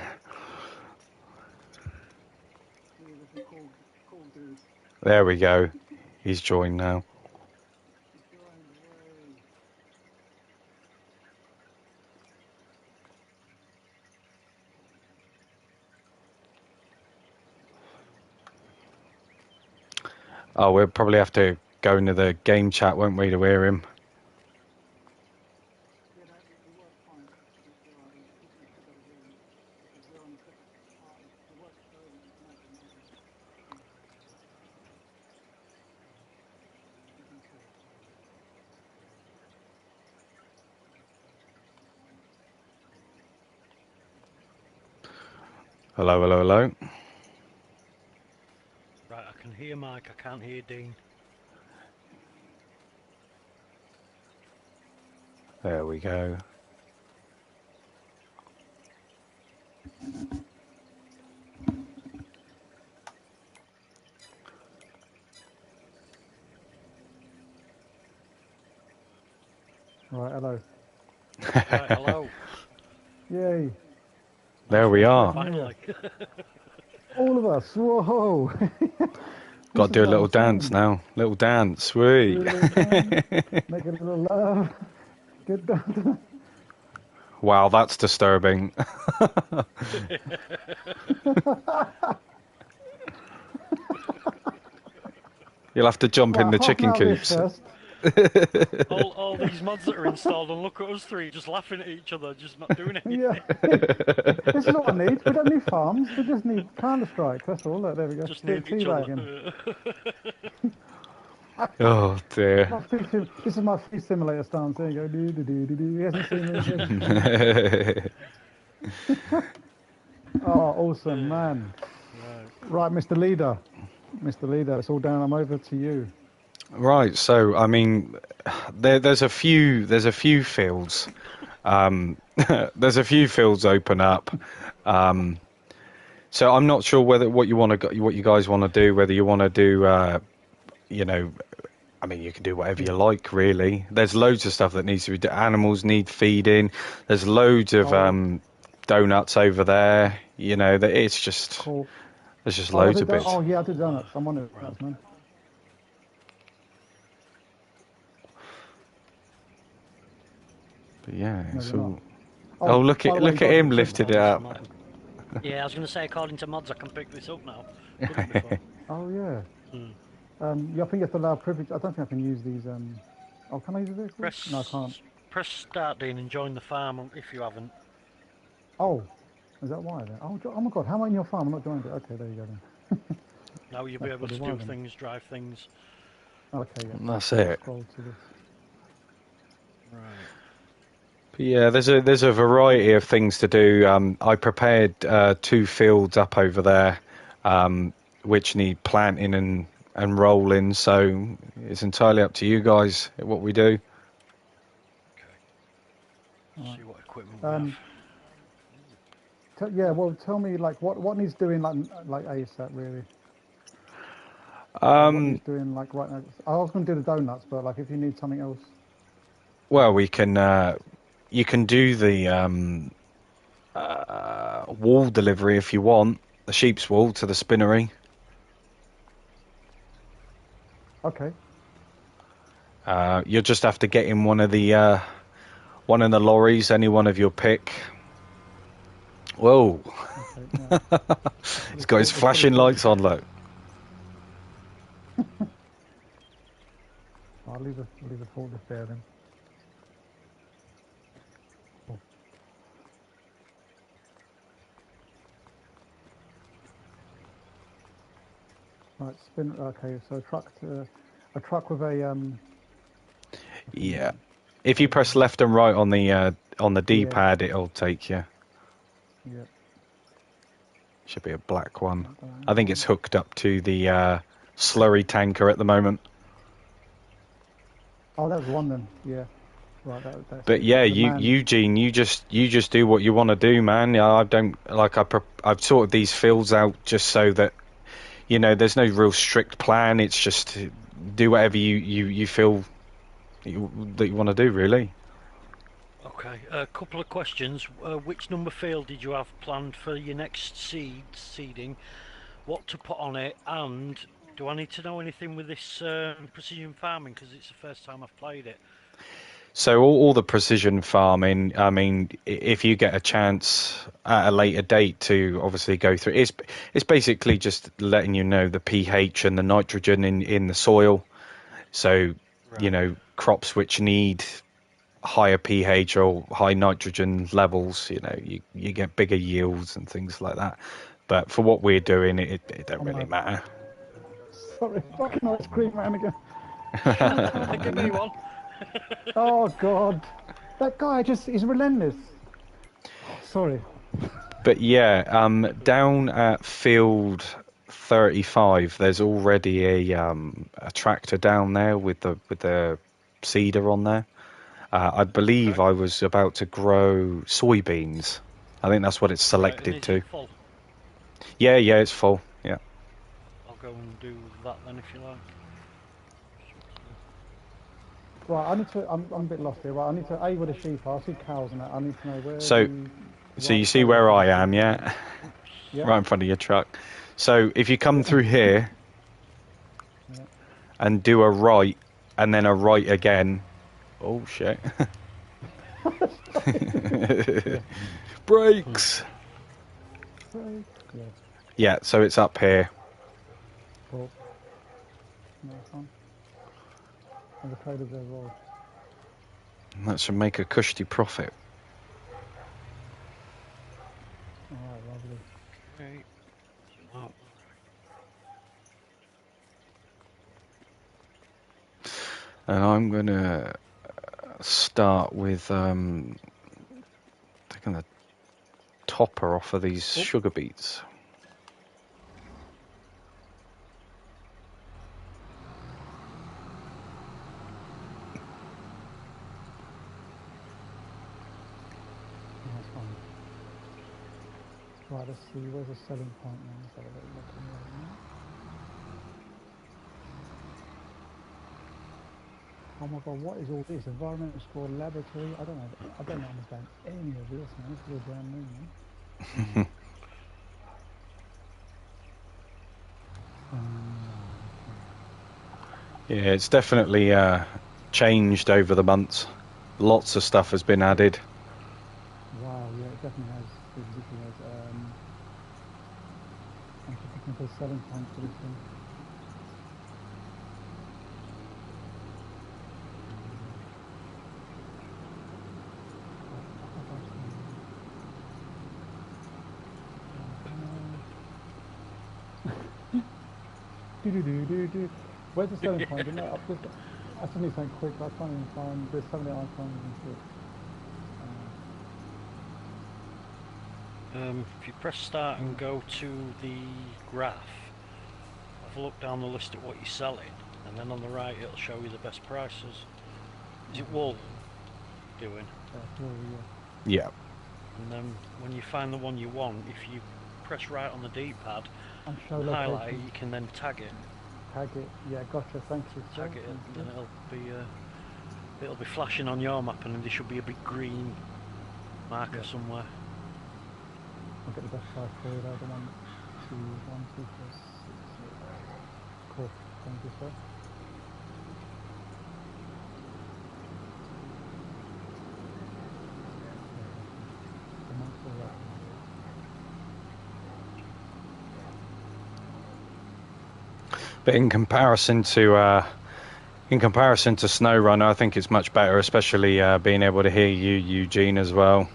There we go. He's joined now. Oh, we'll probably have to go into the game chat, won't we, to hear him? Hello, hello, hello. Right, I can hear Mike, I can't hear Dean. There we go. Right, hello. Right, hello. Yay. There we are. Finally. All of us. Whoa. Got to do a little dance now. Little dance. Sweet. Make a little love. Get down. Wow, that's disturbing. You'll have to jump in the chicken coops. all these mods that are installed, and look at us three just laughing at each other, just not doing anything. Yeah. This is what I need. We don't need farms. We just need Counter-Strike. That's all. Look, there we go. Just need each other. Oh dear. This is my free simulator stance. There you go. He hasn't seen me. Oh, awesome, man. Right, Mr. Leader. Mr. Leader, it's all down. I'm over to you. Right. So, I mean, there's a few fields. There's a few fields open up. So I'm not sure what you guys want to do. Whether you want to do, you know, I mean, you can do whatever you like, really. There's loads of stuff that needs to be done. Animals need feeding. There's loads of donuts over there. You know, that it's just cool. There's just loads of bits. Oh yeah, I did donuts. I'm on it, man. But yeah, No, it's all. Oh, look at him lifted it up. Yeah, I was going to say, according to mods, I can pick this up now. Oh yeah. Hmm. Yeah, I think you have to allow privilege. I don't think I can use these. Oh, can I use the vehicle? No, I Press can't. press start, Dean, and join the farm if you haven't. Oh, is that why then? Oh my God, how am I in your farm? I'm not joined it. Okay, there you go then. Now you'll be That's able probably to why do then. things, drive things. Okay, yeah. That's I'll it. scroll to this. Right. But yeah, there's a variety of things to do. I prepared 2 fields up over there, which need planting and rolling. So it's entirely up to you guys what we do. Okay. All See what equipment right. we have. Yeah. Well, tell me like what needs doing like ASAP really. What Um, needs doing like right now? I was going to do the donuts, but like if you need something else. well, we can you can do the wool delivery if you want, the sheep's wool to the spinnery. Okay. You'll just have to get in one of the lorries, any one of your pick. Whoa, Okay. Yeah. he's got his Let's put it flashing forward. lights on, look. I'll leave the forklift there then. Oh. Right, spin. Okay, so a truck with a I think Yeah. If you press left and right on the yeah, D-pad, it'll take you. yeah. Should be a black one. Right, down I think there. it's hooked up to the slurry tanker at the moment. Oh, that was one then. Yeah. Right, that's But it. yeah, The man. Eugene, you just do what you want to do, man. Yeah, I don't like I've sorted these fields out just so that there's no real strict plan. It's just do whatever you feel that you want to do, really. Okay. A couple of questions. Which number field did you have planned for your next seeding? What to put on it? And do I need to know anything with this precision farming? Because it's the first time I've played it. So all the precision farming, I mean, if you get a chance at a later date to obviously go through, it's basically just letting you know the pH and the nitrogen in the soil. So, Right. crops which need higher pH or high nitrogen levels, you get bigger yields and things like that. But for what we're doing, it don't Oh really my. matter. Sorry, fucking ice cream man again. Give me one. Oh God, that guy he's relentless. Oh, sorry. But yeah, down at field 35, there's already a tractor down there with the seeder on there. I believe Okay. I was about to grow soybeans. I think that's what it's Right. And selected is it to. full? Yeah, it's full. Yeah. I'll go and do that then if you like. Right, I need to. I'm a bit lost here. Right, I need to. A, where the sheep are. I see cows and that. I need to know where So the so you right see photos where are. I am, yeah, Yep. right in front of your truck. So if you come through here Yeah. and do a right and then a right again. Oh shit. Yeah. Brakes. Right. Yeah. Yeah, so it's up here. Cool. Nice one. And the photos there as well. That should make a cushy profit. All right, lovely. Okay. Oh, And I'm going to start with taking the topper off of these Oh, sugar beets. nice one. Right, let's see. Where's the selling point now? Let's have a little look in there now. Oh my God, what is all this? Environmental score laboratory. I don't know. I don't understand any of this, man. This is all brand new, man. Yeah, it's definitely changed over the months. Lots of stuff has been added. Wow, yeah, it definitely has. It literally has. I'm just looking for selling points for this thing. Do. Where's the selling point? You know, I just need something quick. I can't even find. There's so many icons and shit. If you press start and go to the graph, have a look down the list at what you're selling, and then on the right it'll show you the best prices. Is it wool doing? Yeah. And then when you find the one you want, if you press right on the D-pad And show and highlight it, location. you can then tag it. Tag it. Yeah, gotcha. Thank you. Sir. Tag it, Thank and you. then it'll be flashing on your map, and then there should be a big green marker somewhere. I'll get the best price for you. The 1, 2, 1, 2, 4, 6. Cool. Thank you, sir. But in comparison to SnowRunner, I think it's much better, especially being able to hear you, Eugene, as well.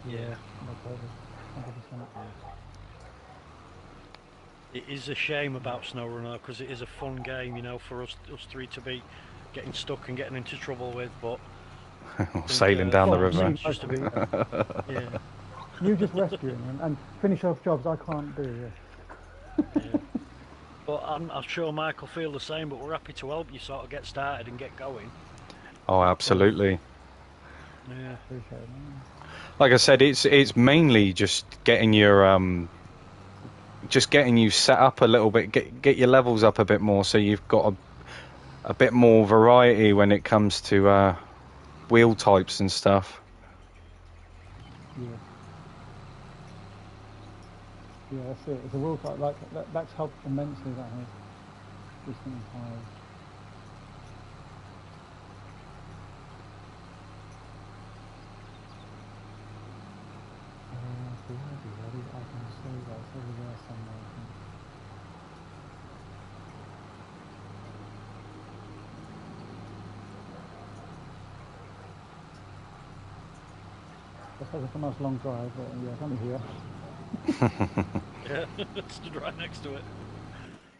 Yeah. No problem. 100%. It is a shame about SnowRunner because it is a fun game, you know, for us three to be getting stuck and getting into trouble with, but Sailing down the river. Me, just a bit, yeah. You just rescuing and finish off jobs I can't do. Yeah. But I'm sure Mike will feel the same, but we're happy to help you sort of get started and get going. Oh, absolutely. Yeah. Appreciate it, man. Like I said, it's mainly just getting your getting you set up a little bit, get your levels up a bit more, so you've got a bit more variety when it comes to wheel types and stuff. Yeah. Yeah, that's it. It's a real type. Like that's helped immensely. That has recently hired. Ready? I can see that it's over there somewhere. I think. Looks like it's a nice long drive, but yeah, it's only here. Yeah, stood right next to it.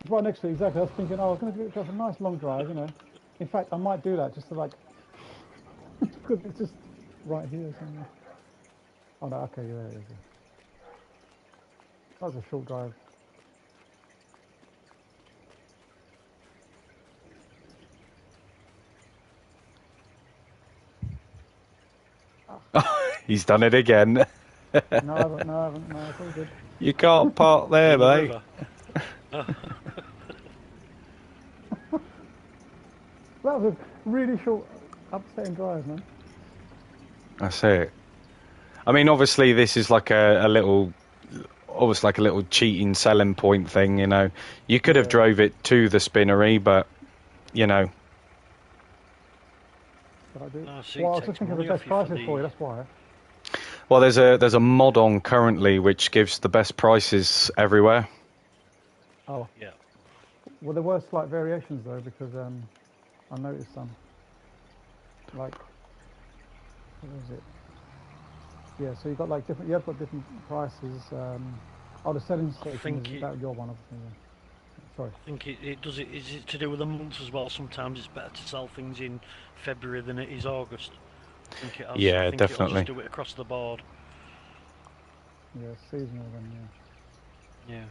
It's right next to it, exactly. I was thinking, oh, I'm going to go for a nice long drive, you know. In fact, I might do that just to like, because it's just right here somewhere. Oh no, okay, there it is. That was a short drive. He's done it again. No, I haven't. No, it's all good. You can't park there, In the mate. river. That was a really short, upsetting drive, man. That's it. I mean, obviously, this is like a little, almost like a little cheating selling point thing, you know. You could have drove it to the spinnery, but, you know. But I do. Oh, so Well, I it was just takes thinking of the money off best you for prices for you. That's why. Well, there's a mod on currently which gives the best prices everywhere. Oh, Yeah. well, there were slight variations though, because I noticed some. Like, what was it? Yeah, so you've got like different. You have got different prices. Oh, the selling station think is that your one, obviously. Yeah. Sorry. I think it does it. Is it to do with the months as well? Sometimes it's better to sell things in February than it is August. I think it has. Yeah, I think definitely. It'll just do it across the board. Yeah, seasonal then. Yeah. Yeah.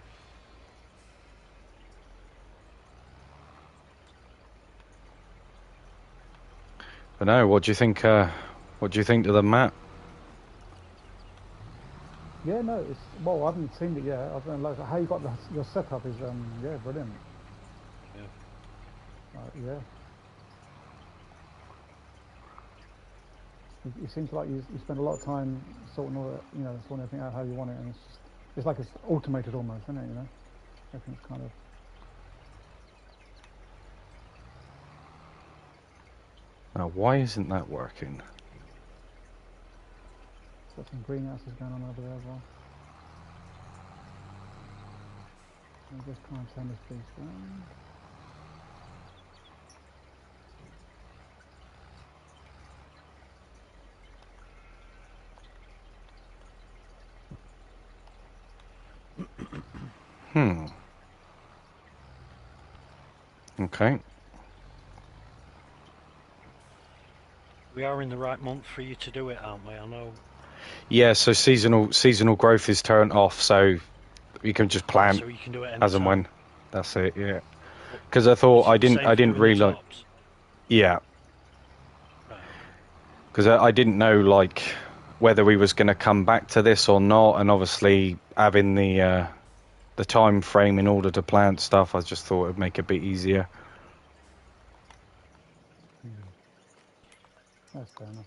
But no, what do you think? What do you think to the map? Yeah, no, it's well. I haven't seen it yet. I don't know how you got your setup is yeah, brilliant. Yeah. Yeah. It seems like you spend a lot of time sorting all that, sorting everything out how you want it, and it's like it's automated almost, isn't it? You know, everything's kind of. Now, why isn't that working? Got some greenhouses going on over there as well. I'll just try and turn this piece around. Okay. We are in the right month for you to do it, aren't we? I know. Yeah, so seasonal growth is turned off, so you can just plant So you can do it as and anytime. when. That's it. Yeah. Because I thought Is it the same I for didn't doing the realize. tops? Yeah. Right. Because I didn't know like whether we was going to come back to this or not, and obviously having the time frame in order to plant stuff, I just thought it'd make it a bit easier. That's fair enough.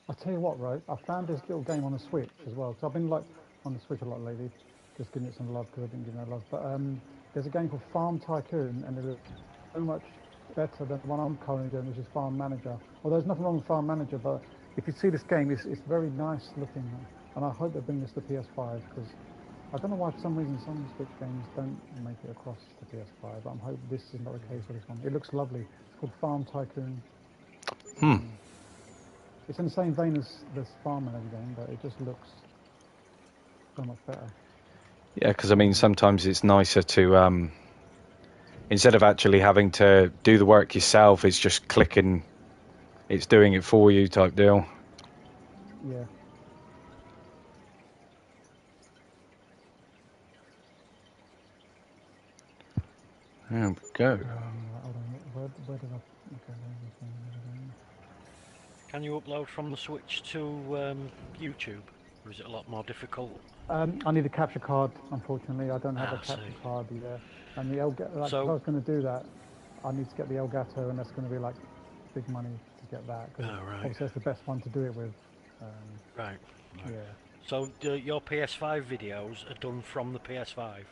I'll tell you what, right? I found this little game on the Switch as well. Because I've been like on the Switch a lot lately, just giving it some love because I didn't give it no love. But there's a game called Farm Tycoon, and it is so much better than the one I'm currently doing, which is Farm Manager. Although there's nothing wrong with Farm Manager, but if you see this game, it's very nice looking, and I hope they bring this to PS5 because I don't know why for some reason some Switch games don't make it across to PS5. But I'm hoping this is not the case for this one. It looks lovely. It's called Farm Tycoon. It's in the same vein as this Farm Manager game, but it just looks so much better. Yeah, because I mean sometimes it's nicer to instead of actually having to do the work yourself, it's just clicking, it's doing it for you type deal. Yeah. There we go. Hold on. Where did I? Okay, there's this one. Can you upload from the Switch to YouTube, or is it a lot more difficult? I need a capture card. Unfortunately, I don't have a Ah, capture see. card yet. And the Elgato, like, if I So, was going to do that, I need to get the Elgato, and that's going to be like big money to get that because right, obviously that's the best one to do it with. right. Yeah. So your PS5 videos are done from the PS5.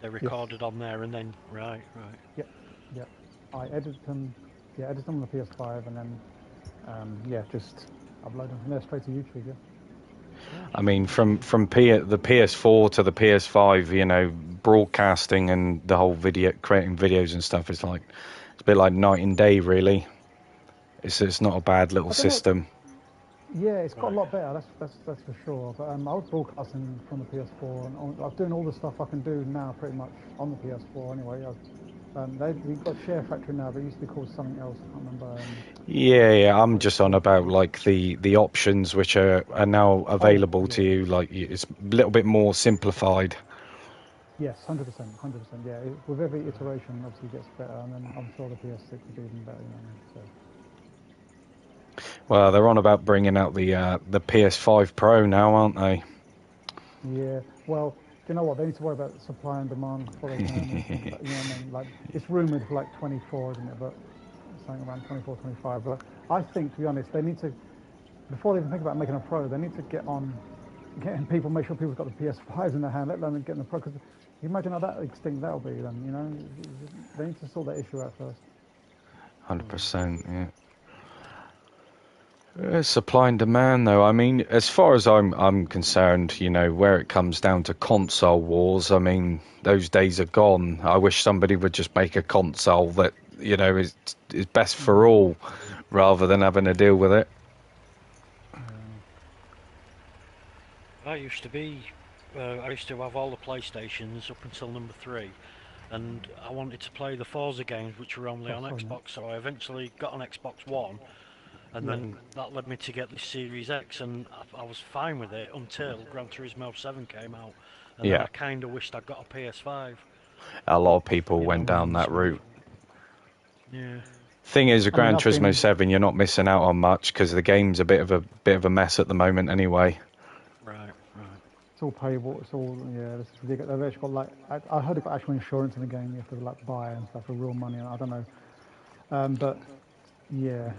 They're Yes. recorded on there, and then right. Yep. Yep. I edit them. Yeah, edit them on the PS5, and then yeah, just upload them from there straight to YouTube. Yeah. I mean, from the PS4 to the PS5, you know, broadcasting and the whole video, creating videos and stuff is like, it's a bit like night and day, really. It's not a bad little I don't know. system. Yeah, it's got a Right. lot better. That's for sure. But I was broadcasting from the PS4, and I was doing all the stuff I can do now pretty much on the PS4 anyway. We've got Share Factory now, but it used to be called something else. I can't remember. Yeah, I'm What it's just on called. about like the options which are now Oh available to yeah, you. Like it's a little bit more simplified. yes, 100%, 100%. Yeah, with every iteration, obviously it gets better, and then I'm sure the PS6 will be even better. You know what I mean? Well, they're on about bringing out the PS5 Pro now, aren't they? So yeah. Well, do you know what? They need to worry about supply and demand before they turn anything. You know what I mean? Like it's rumored for like 24, isn't it? But something around 24, 25. But I think, to be honest, they need to, before they even think about making a Pro, they need to getting people, make sure people's got the PS5s in their hand, let alone getting the Pro. Because you imagine how that extinct that'll be then, you know? They need to sort that issue out first. 100%. Yeah. Supply and demand, though. I mean, as far as I'm concerned, you know, where it comes down to console wars, I mean, those days are gone. I wish somebody would just make a console that, you know, is best for all, rather than having to deal with it. I used to be. I used to have all the PlayStations up until number 3, and I wanted to play the Forza games, which were only on Sorry, mate. Xbox. So I eventually got an Xbox One, and then that led me to get the Series X, and I was fine with it until Gran Turismo 7 came out, and then Yeah, I kind of wished I'd got a PS5. a lot of people You know, went with down the that Switch. route. Yeah. Thing is, a I mean, Gran I've Turismo been, 7, you're not missing out on much because the game's a bit of a mess at the moment, anyway. Right. it's all payable, it's all, yeah, this is ridiculous. They've actually got like, I heard they've got actual insurance in the game, you have to like buy and stuff for real money, I don't know. But yeah,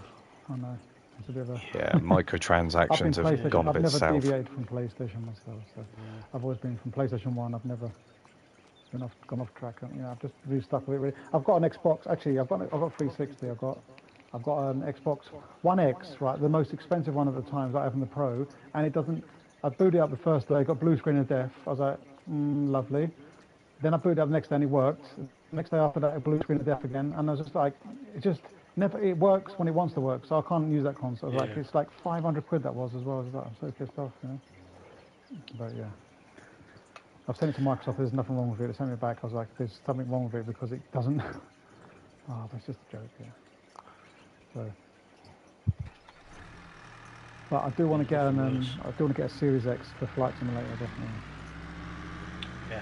I know, it's a bit of a, Yeah, I've been microtransactions have PlayStation, gone a I've bit never south. deviated from PlayStation myself, so I've always been from PlayStation 1, I've never gone off track. You know, I've just really stuck with it. Really. I've got an Xbox. Actually, I've got 360. I've got an Xbox One X, right, the most expensive one at the time that I have in the Pro, and it doesn't. I booted it up the first day, got blue screen of death. I was like, lovely. Then I booted it up the next day and it worked. The next day after that, a blue screen of death again, and I was just like, it just never. It works when it wants to work, so I can't use that console. Yeah. Like it's like 500 quid that was as well. I was like, I'm so pissed off, you know. But yeah. I've sent it to Microsoft. There's nothing wrong with it. They sent me back. I was like, there's something wrong with it because it doesn't. Oh, that's just a joke. Yeah. So, but I do want to get an. I do want to get a Series X for Flight Simulator, definitely. Yeah.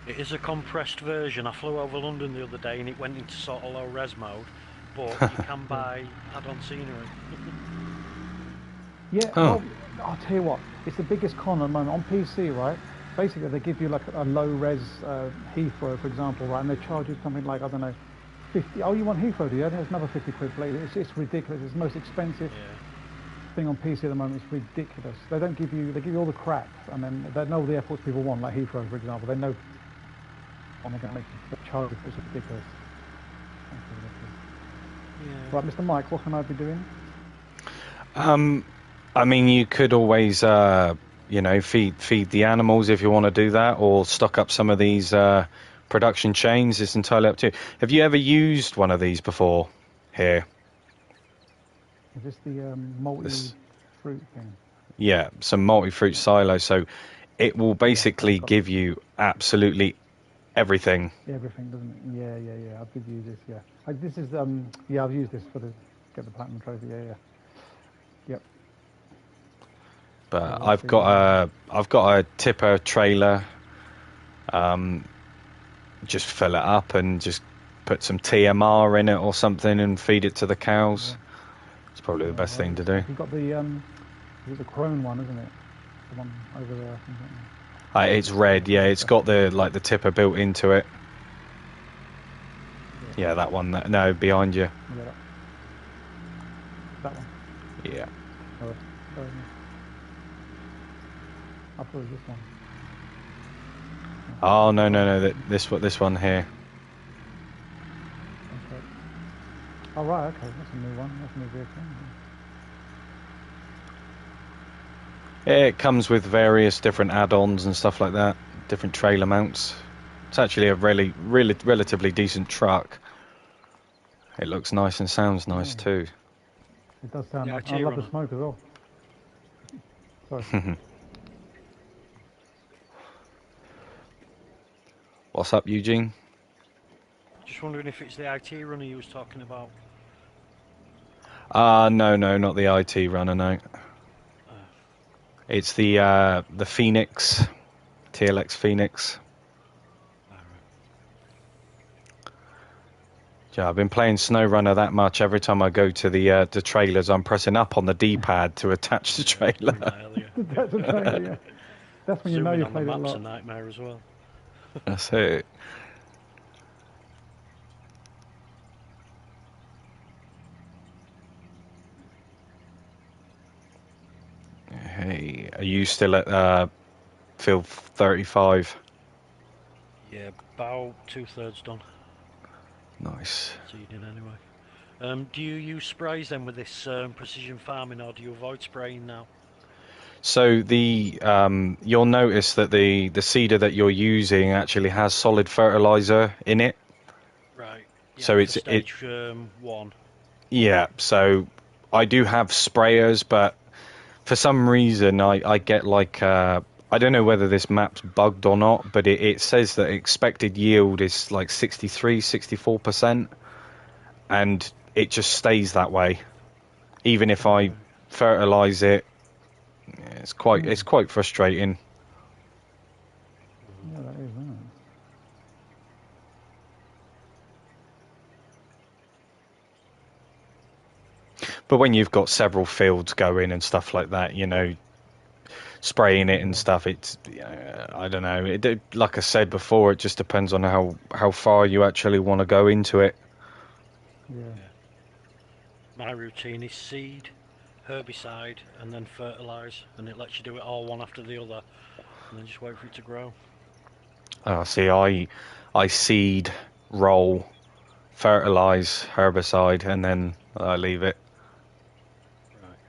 It is a compressed version. I flew over London the other day and it went into sort of low res mode, but you can buy add-on scenery. Yeah, well, I'll tell you what, it's the biggest con at the moment on PC, right? Basically, they give you like a low-res Heathrow, for example, right? And they charge you something like, I don't know, 50. Oh, you want Heathrow, do you? There's another 50 quid for it. It's ridiculous. It's the most expensive thing on PC at the moment. It's ridiculous. They don't give you, they give you all the crap, and then they know the airports people want, like Heathrow, for example. They know what they're going to make the charge. It's ridiculous. Yeah. Right, Mr. Mike, what can I be doing? I mean, you could always, you know, feed the animals if you want to do that, or stock up some of these production chains. It's entirely up to you. Have you ever used one of these before here? Is this the multi-fruit thing? Yeah, some multi-fruit silo. So it will basically give you absolutely everything. Everything, doesn't it? Yeah. I did use this. Yeah, this is I've used this for get the platinum trophy. Yeah. Yep. But I've got a tipper trailer. Just fill it up and just put some TMR in it or something and feed it to the cows. Yeah. It's probably the best thing to do. You've got the it's the Crone one, isn't it? The one over there. It's red. Yeah, it's got the tipper built into it. Yeah, that one. No, behind you. Yeah, that one. Yeah. I thought it was this one. Oh no! This one here. Okay. Oh right, okay, that's a new one. That's a new vehicle. It comes with various different add-ons and stuff like that. Different trailer mounts. It's actually a really relatively decent truck. It looks nice and sounds nice too. It does sound nice. I love the smoke as well. Sorry. What's up, Eugene? Just wondering if it's the IT runner you was talking about. No, not the IT runner, no. It's the Phoenix, TLX Phoenix. Yeah, I've been playing SnowRunner that much. Every time I go to the trailers, I'm pressing up on the D-pad to attach the trailer. That's a trailer, yeah. That's when you know you played it a lot. Map's a nightmare as well. That's it. Hey, are you still at field 35? Yeah, about 2/3 done. Nice. Seeding anyway. Do you use sprays then with this precision farming, or do you avoid spraying now? So you'll notice that the seeder that you're using actually has solid fertilizer in it. Right. Yeah, so it's stage 1. Yeah. So I do have sprayers, but for some reason I get like I don't know whether this map's bugged or not, but it says that expected yield is like 64%, and it just stays that way, even if I fertilize it. It's quite frustrating. Yeah, that is, isn't it? But when you've got several fields going and stuff like that, you know, spraying it and stuff, it's I don't know. Like I said before, it just depends on how far you actually want to go into it. Yeah. My routine is seed, herbicide, and then fertilise, and it lets you do it all one after the other, and then just wait for it to grow. See, I seed, roll, fertilise, herbicide, and then I leave it. Right.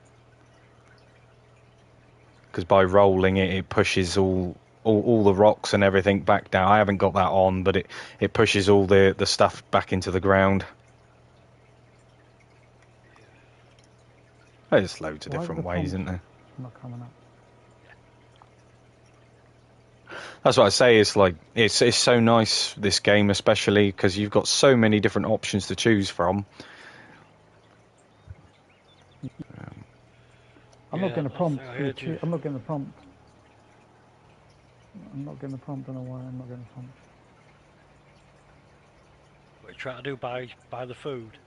Because by rolling it, it pushes all the rocks and everything back down. I haven't got that on, but it pushes all the stuff back into the ground. There's loads of different ways, isn't there? Not coming up. That's what I say. It's like it's so nice, this game, especially because you've got so many different options to choose from. I'm not getting a prompt. you. I'm not getting the prompt. I'm not getting the prompt. I don't know why I'm not getting the prompt. What you trying to do? Buy the food?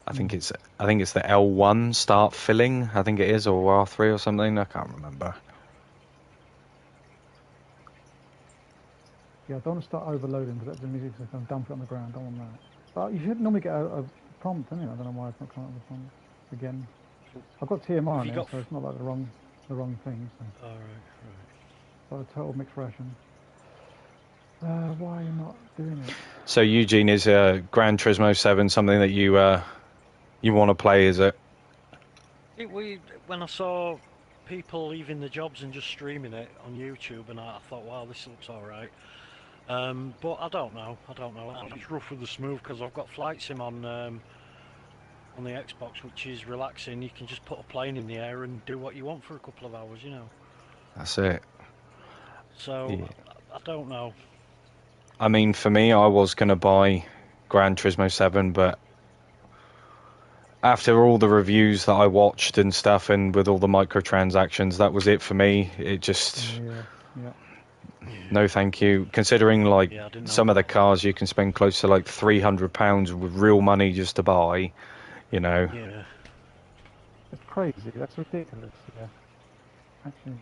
I think it's the L1 start filling. I think it is, or R3 or something. I can't remember. Yeah, I don't want to start overloading because that's the music so I'm dump it on the ground. I don't want that. But you should normally get a prompt, anyway. I don't know why it's not coming up with a prompt again. I've got TMR on it, so it's not like the wrong thing. So. All right. Got a total mixed ration. Why are you not doing it? So Eugene, is Gran Turismo 7 something that you want to play? Is it? When I saw people leaving the jobs and just streaming it on YouTube, and I thought, wow, this looks all right. But I don't know. It's rough with the smooth because I've got Flight Sim on the Xbox, which is relaxing. You can just put a plane in the air and do what you want for a couple of hours, you know. That's it. So yeah. I don't know. I mean, for me, I was going to buy Gran Turismo 7, but after all the reviews that I watched and stuff, and with all the microtransactions, that was it for me. It just... Yeah. No, thank you. Considering, like, some of the cars you can spend close to, like, £300 with real money just to buy, you know. Yeah. It's crazy. That's ridiculous, yeah. Actually,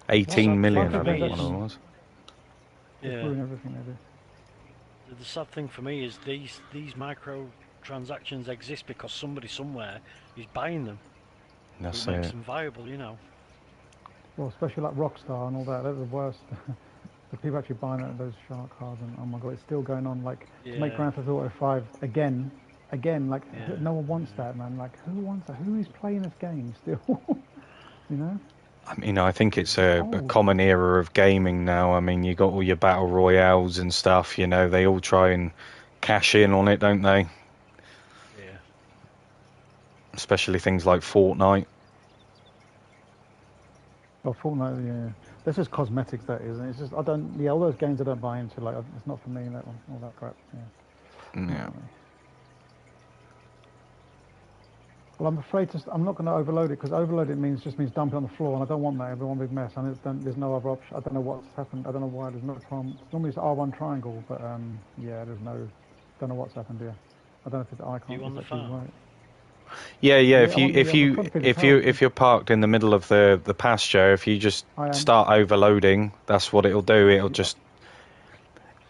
18 million, I think one of them was. Yeah. Everything they do. The sad thing for me is these microtransactions exist because somebody somewhere is buying them. That's it makes them viable, you know. Well, especially like Rockstar and all that. They're the worst. The people actually buying those shark cards, and oh my god, it's still going on. Like to make Grand Theft Auto 5 again. Like no one wants that, man. Like who wants that? Who is playing this game still? You know. I mean, I think it's a common era of gaming now. I mean, you got all your battle royales and stuff. You know, they all try and cash in on it, don't they? Yeah. Especially things like Fortnite. Oh, Fortnite, yeah. That's just cosmetics, that is. It's just all those games I don't buy into. Like, it's not for me. That one, all that crap. Yeah. Well, I'm afraid I'm not going to overload it because overload it just means dump it on the floor, and I don't want that. Every one big mess, and there's no other option. I don't know what's happened. I don't know why there's no prompt. Normally it's R1 triangle, but yeah, there's no. Don't know what's happened here. I don't know if it's icon. You on the farm? Right. Yeah. If you're parked in the middle of the pasture, if you just start overloading, that's what it'll do. It'll just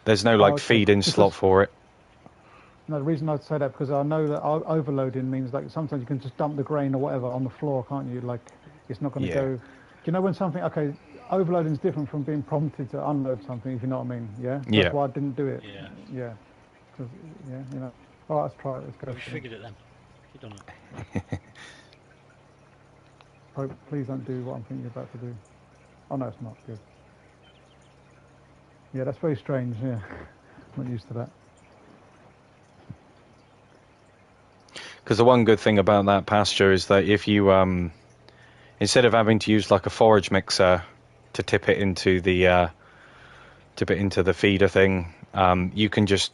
there's no like feed-in slot for it. No, the reason I'd say that because I know that overloading means like sometimes you can just dump the grain or whatever on the floor, can't you? Like it's not going to go. Do you know when something? Okay, overloading is different from being prompted to unload something. If you know what I mean? Yeah. That's why I didn't do it. Yeah. Because you know. All right, let's try it. Let's go. We figured it then. You done it. Hope, please don't do what I'm thinking you're about to do. Oh no, it's not good. Yeah, that's very strange. Yeah, I'm not used to that. Because the one good thing about that pasture is that if you instead of having to use like a forage mixer to tip it into the feeder thing, you can just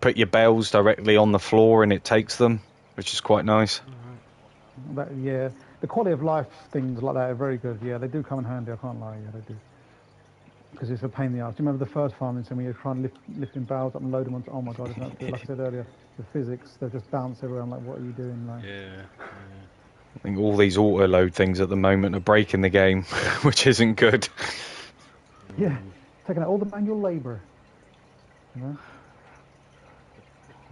put your bales directly on the floor and it takes them, which is quite nice. Yeah, the quality of life things like that are very good. Yeah, they do come in handy. I can't lie. Yeah, they do. Because it's a pain in the ass. Do you remember the first farming sim when you're trying to lifting bales up and load them onto? Oh my god, it's not good. Like I said earlier, the physics, they just bounce everywhere. I'm like, what are you doing? Like, I think all these auto load things at the moment are breaking the game, which isn't good. Yeah, taking out all the manual labour. You know.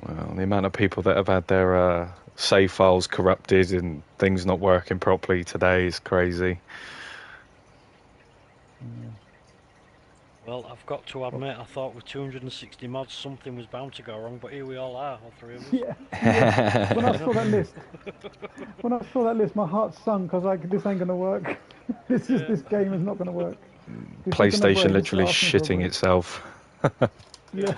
Well, the amount of people that have had their save files corrupted and things not working properly today is crazy. Yeah. Well, I've got to admit, I thought with 260 mods something was bound to go wrong, but here we all are, all three of us. Yeah. When I saw that list, my heart sunk. I was like, this ain't going to work. This game is not going to work. PlayStation literally shitting itself. Yeah.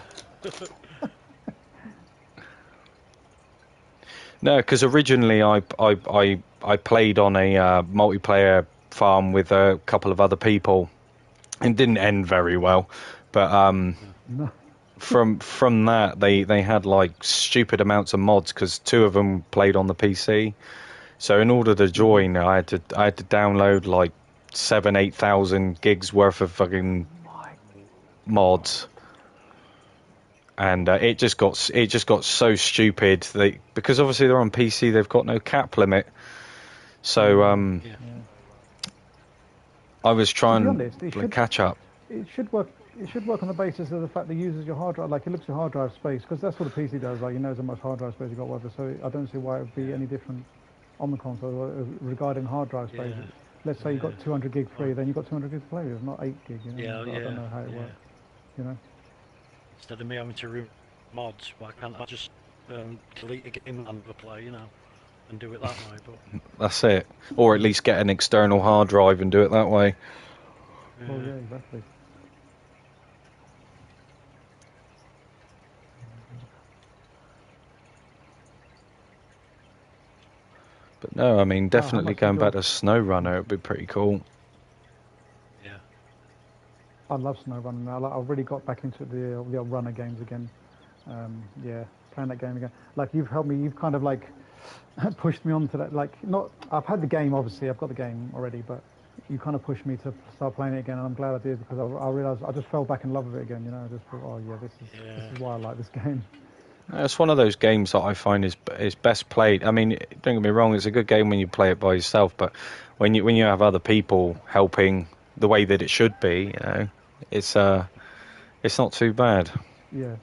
No, because originally I played on a multiplayer farm with a couple of other people. It didn't end very well, but No. from that they had like stupid amounts of mods because two of them played on the PC. So in order to join, I had to download like 8,000 gigs worth of fucking mods, and it just got so stupid. Because obviously they're on PC, they've got no cap limit. So Yeah. I was trying To be honest, to catch up. it should work. It should work on the basis of the fact that it uses your hard drive. Like it looks at your hard drive space because that's what a PC does. Like you knows how much hard drive space you got, whatever. So I don't see why it would be any different on the console regarding hard drive space. Yeah. Let's say you've got 200 gig free, then you've got 200 gig to play with, not 8 gig. You know? Yeah, So I don't know how it yeah. works. You know. Instead of me having to remove mods, why can't I just delete a game and never play, you know, and do it that way? But That's it. Or at least get an external hard drive and do it that way. Well, yeah, exactly. But no, I mean, definitely much did going your- back to SnowRunner would be pretty cool. yeah, I love SnowRunner now. Like, I've really got back into the old runner games again. Yeah, playing that game again. Like you've helped me. You've kind of like pushed me on to that. Like not. I've had the game. Obviously, I've got the game already, but you kind of pushed me to start playing it again, and I'm glad I did because I realised I just fell back in love with it again. You know, I just thought, oh yeah, this is why I like this game. It's one of those games that I find is best played. I mean, don't get me wrong; it's a good game when you play it by yourself, but when you have other people helping the way that it should be, you know, it's not too bad. Yeah.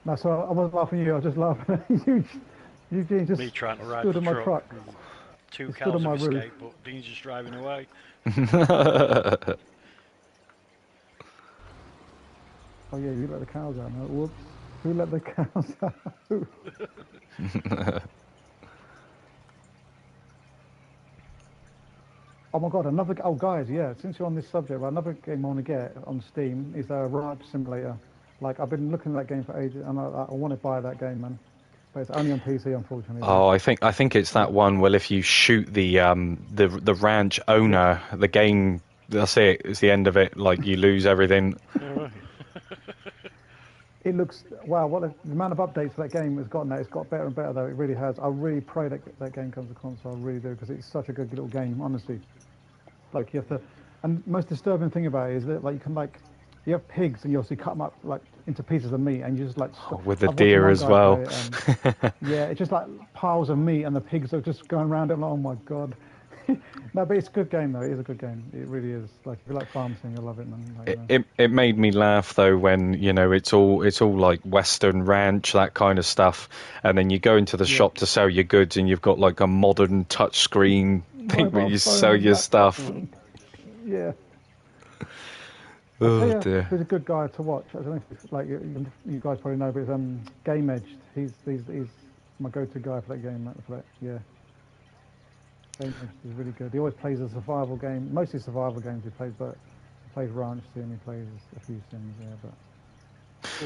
No, so I wasn't laughing at you. I was just laughing at you. Eugene just me trying to ride stood the on my truck. truck. Two He stood cows on my have roof. escaped, but Dean's just driving away. Oh yeah, you let the cows out. No, whoops. Who let the cows out? Oh my god, another. Oh guys, yeah. Since you're on this subject, right, another game I want to get on Steam is Ranch Simulator. Like I've been looking at that game for ages, and I want to buy that game, man. But it's only on PC, unfortunately. Oh, I think it's that one. Well, if you shoot the ranch owner, the game, that's it. It's the end of it. Like you lose everything. It looks wow. What the amount of updates that game has gotten. It's got better and better though. It really has. I really pray that game comes to console. I really do because it's such a good little game. Honestly, like you have to. And most disturbing thing about it is that like you can like you have pigs and you obviously cut them up like into pieces of meat and you just like With the I've watched deer one as guy well. play it, yeah, it's just like piles of meat and the pigs are just going around it. Like, oh my god. No, but it's a good game though. It is a good game. It really is. Like if you like farm sim, you'll love it, man. Like, you know. It made me laugh though when it's all like Western ranch, that kind of stuff, and then you go into the shop to sell your goods and you've got like a modern touchscreen thing where you sell your stuff. Yeah. Oh dear. He's a good guy to watch. I don't know if like you guys probably know, but it's Game Edged. He's my go-to guy for that game. Yeah. Game Edged is really good. He always plays a survival game. Mostly survival games he plays, but he plays Ranch Sim. He plays a few sims. Yeah,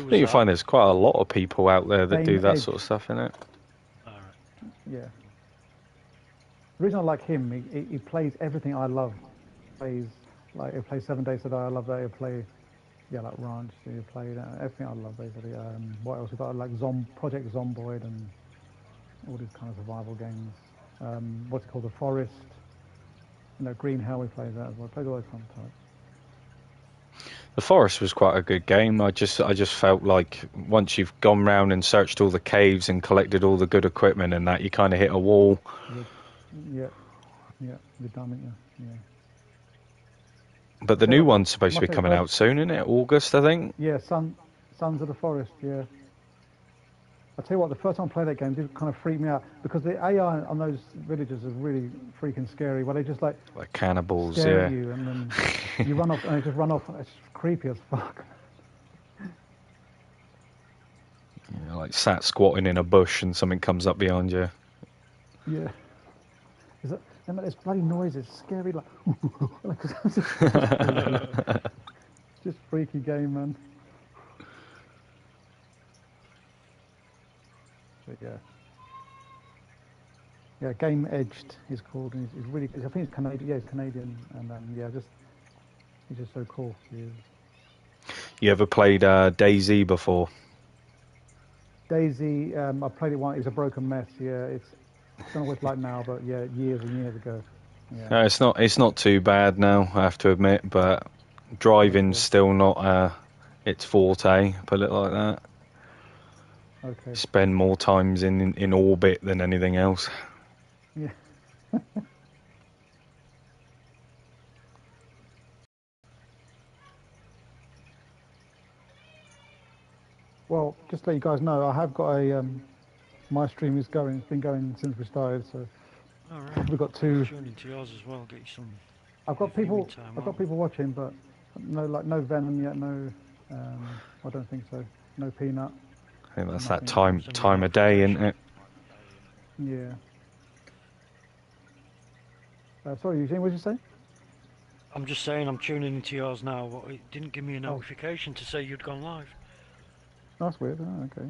but You find there's quite a lot of people out there that Game do that Edge. sort of stuff, innit? yeah. The reason I like him, he plays everything I love. He plays 7 Days to Die. I love that. He'll play, like Ranch. He'll play everything I love basically. What else? We got like Project Zomboid and all these kind of survival games. What's it called? The Forest. Green Hell. He plays that as well. Plays all those kind of types. The Forest was quite a good game. I just felt like once you've gone round and searched all the caves and collected all the good equipment and that, you kind of hit a wall. Yeah. You're done, yeah. But the new one's supposed to be coming out soon, isn't it? August, I think. Yeah, Sons of the Forest. Yeah. I tell you what, the first time I played that game did kind of freak me out because the AI on those villages is really freaking scary. Where they just like cannibals, scare yeah. you, and then you run off, and they just run off. It's creepy as fuck. Like sat squatting in a bush and something comes up behind you. Yeah. Is it? And there's bloody noises, scary like. Just freaky game, man. But yeah. Yeah, Game Edged is called. And he's really. I think he's Canadian. Yeah, he's Canadian, and yeah, he's just so cool. He is. You ever played DayZ before? DayZ, I played it once. It was a broken mess. Yeah, I don't know what it's like now, but yeah, years and years ago. Yeah. No, it's not too bad now, I have to admit, but driving's still not its forte, put it like that. Okay. Spend more times in orbit than anything else. Yeah. Well, just to let you guys know, I have got a my stream is going. It's been going since we started, so we've got two. Tune into yours as well. Get you some. I've got people watching, but no Venom yet. No, I don't think so. No Peanut. I think that's that time of day, isn't it? Yeah. Sorry, Eugene, what did you say? I'm just saying I'm tuning into yours now, but it didn't give me a notification to say you'd gone live. That's weird. Oh, okay.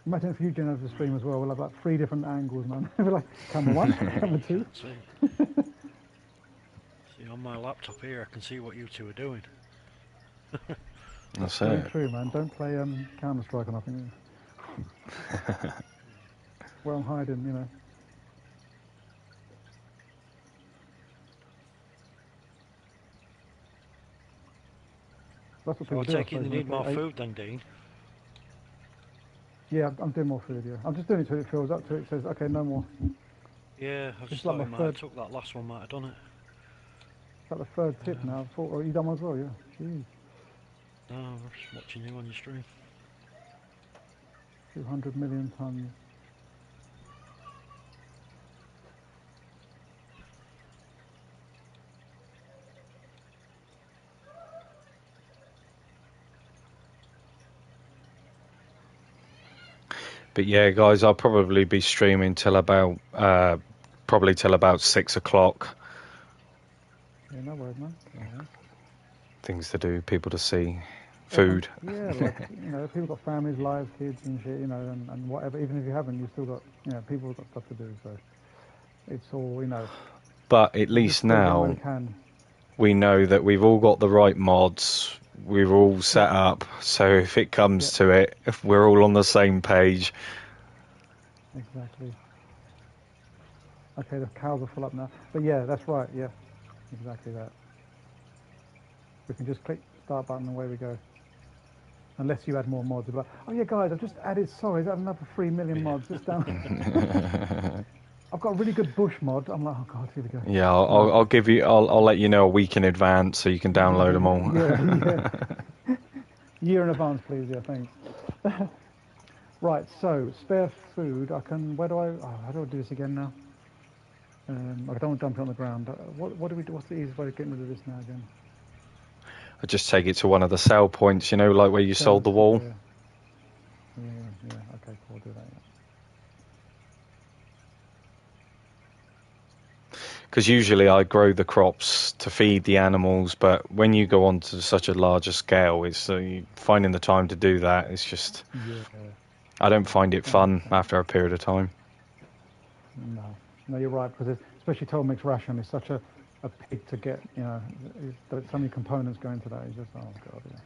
Imagine if Eugene has the stream as well. We'll have like 3 different angles, man. We'll like camera 1, camera 2. See, on my laptop here, I can see what you two are doing. That's very true, man. Don't play Counter-Strike or nothing. Well, I'm hiding, you know. That's what so I take it you need more food then, Dean? Yeah, I'm doing more food, yeah. I'm just doing it till it fills up, till it says, okay, no more. Yeah, I just thought I took that last one, might have done it. It's like the 3rd tip now. I thought, oh, you done one as well, yeah? Jeez. No, I'm just watching you on your stream. 200 million tons. But yeah, guys, I'll probably be streaming till about 6 o'clock. Yeah, no worries, man. Things to do, people to see, food. Yeah, like, you know, people got families, lives, kids and shit, you know, and whatever. Even if you haven't, you've still got, you know, people have got stuff to do, so it's all, you know. But at least now, we know that we've all got the right mods, we're all set up, so if it comes to it, if we're all on the same page. Exactly. Okay, the cows are full up now. But yeah, that's right, yeah. Exactly that. We can just click start button and away we go. Unless you add more mods. But, oh yeah, guys, I've just added, sorry, is that another 3 million mods just down? I've got a really good bush mod. I'm like, oh god, here we go. Yeah, I'll give you. I'll let you know a week in advance so you can download them all. Yeah. Year in advance, please. Yeah, thanks. Right. So spare food. I can. Where do I? Oh, how do I do this again now? I don't want to dump it on the ground. What do we do? What's the easiest way of getting rid of this now again? I just take it to one of the sell points. You know, like where you sold the wall. Yeah. Okay, cool. I'll do that. Yeah. Because usually I grow the crops to feed the animals, but when you go on to such a larger scale, it's finding the time to do that. It's just, I don't find it fun after a period of time. No, you're right, because especially Total Mix Ration is such a pig to get, you know, so many components go into that. It's just, oh god, yeah.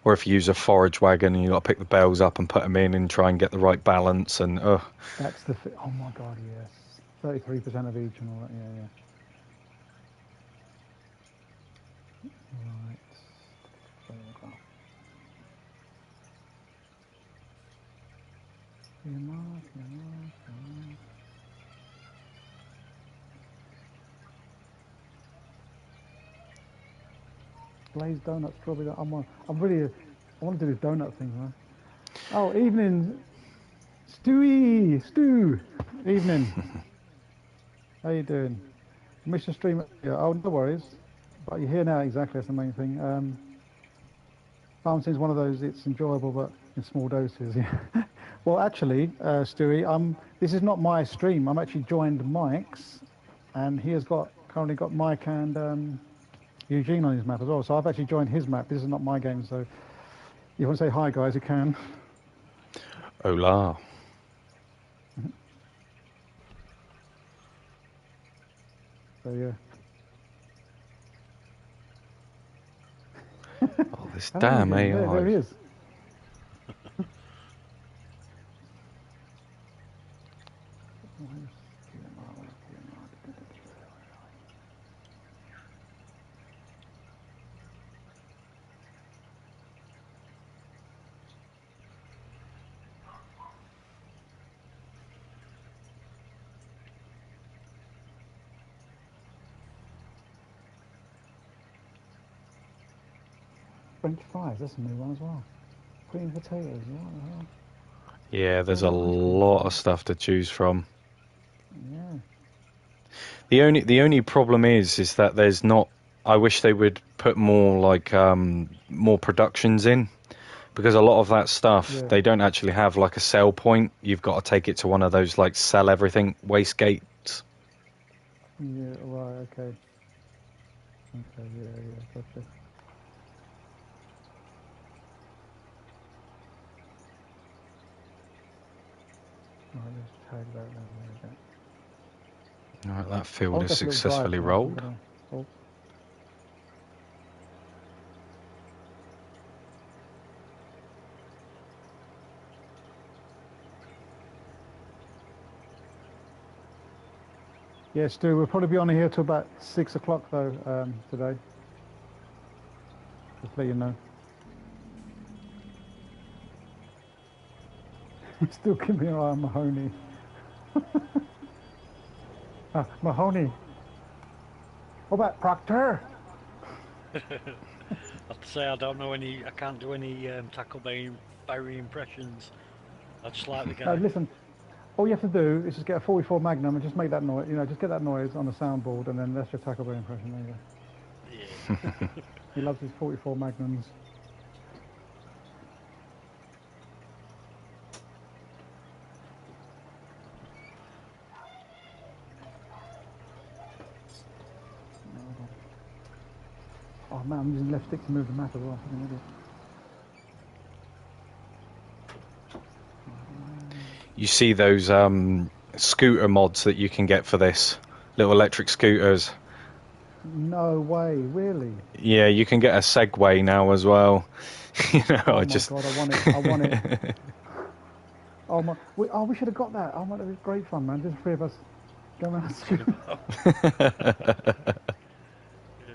Or if you use a forage wagon and you got to pick the bales up and put them in and try and get the right balance and That's the oh my god, yes. 33% of each and all that, yeah. Right. Glazed donuts, strawberry. I want to do this donut thing, man. Oh, evening, Stu. Evening. How you doing? Mission stream. Yeah, oh, no worries. But you're here now, exactly. That's the main thing. Farm Sim's one of those. It's enjoyable, but in small doses. Yeah. Well, actually, Stewie, this is not my stream. I'm actually joined Mike's, and he has currently got Mike and Eugene on his map as well. So I've actually joined his map. This is not my game, so if you want to say hi, guys, you can. Hola. So yeah. Oh, this How damn is he? There he AI. is. French fries, that's a new one as well. Cream potatoes, what the hell? Yeah, there's Oh, a the ice cream lot of stuff. stuff to choose from. Yeah. The only problem is that there's not. I wish they would put more like more productions in, because a lot of that stuff Yeah. they don't actually have like a sell point. You've got to take it to one of those like sell everything waste gates. Yeah, right, okay. Okay, yeah, gotcha. Right, let's tag that then. There we go. Right, that field Oh, is that's a little drive successfully for us. I'm rolled. gonna. Oh, yeah, Stu. We'll probably be on here till about 6 o'clock though today. Just let you know. Still keeping an eye on Mahoney. Mahoney. What about Proctor? I have to say I don't know any. I can't do any Tackleberry impressions. I just like the No, guy. listen. All you have to do is just get a 44 Magnum and just make that noise. You know, just get that noise on the soundboard, and then that's your Taco Bell impression. There you go. Yeah. He loves his 44 Magnums. Oh man, I'm using left stick to move the map as well. Fucking idiot. You see those scooter mods that you can get for this, little electric scooters. No way, really? Yeah, you can get a Segway now as well. You know, Oh I my just. god, I want it. I want it. Oh my, we should have got that. Oh my, that was great fun, man. Just three of us going around.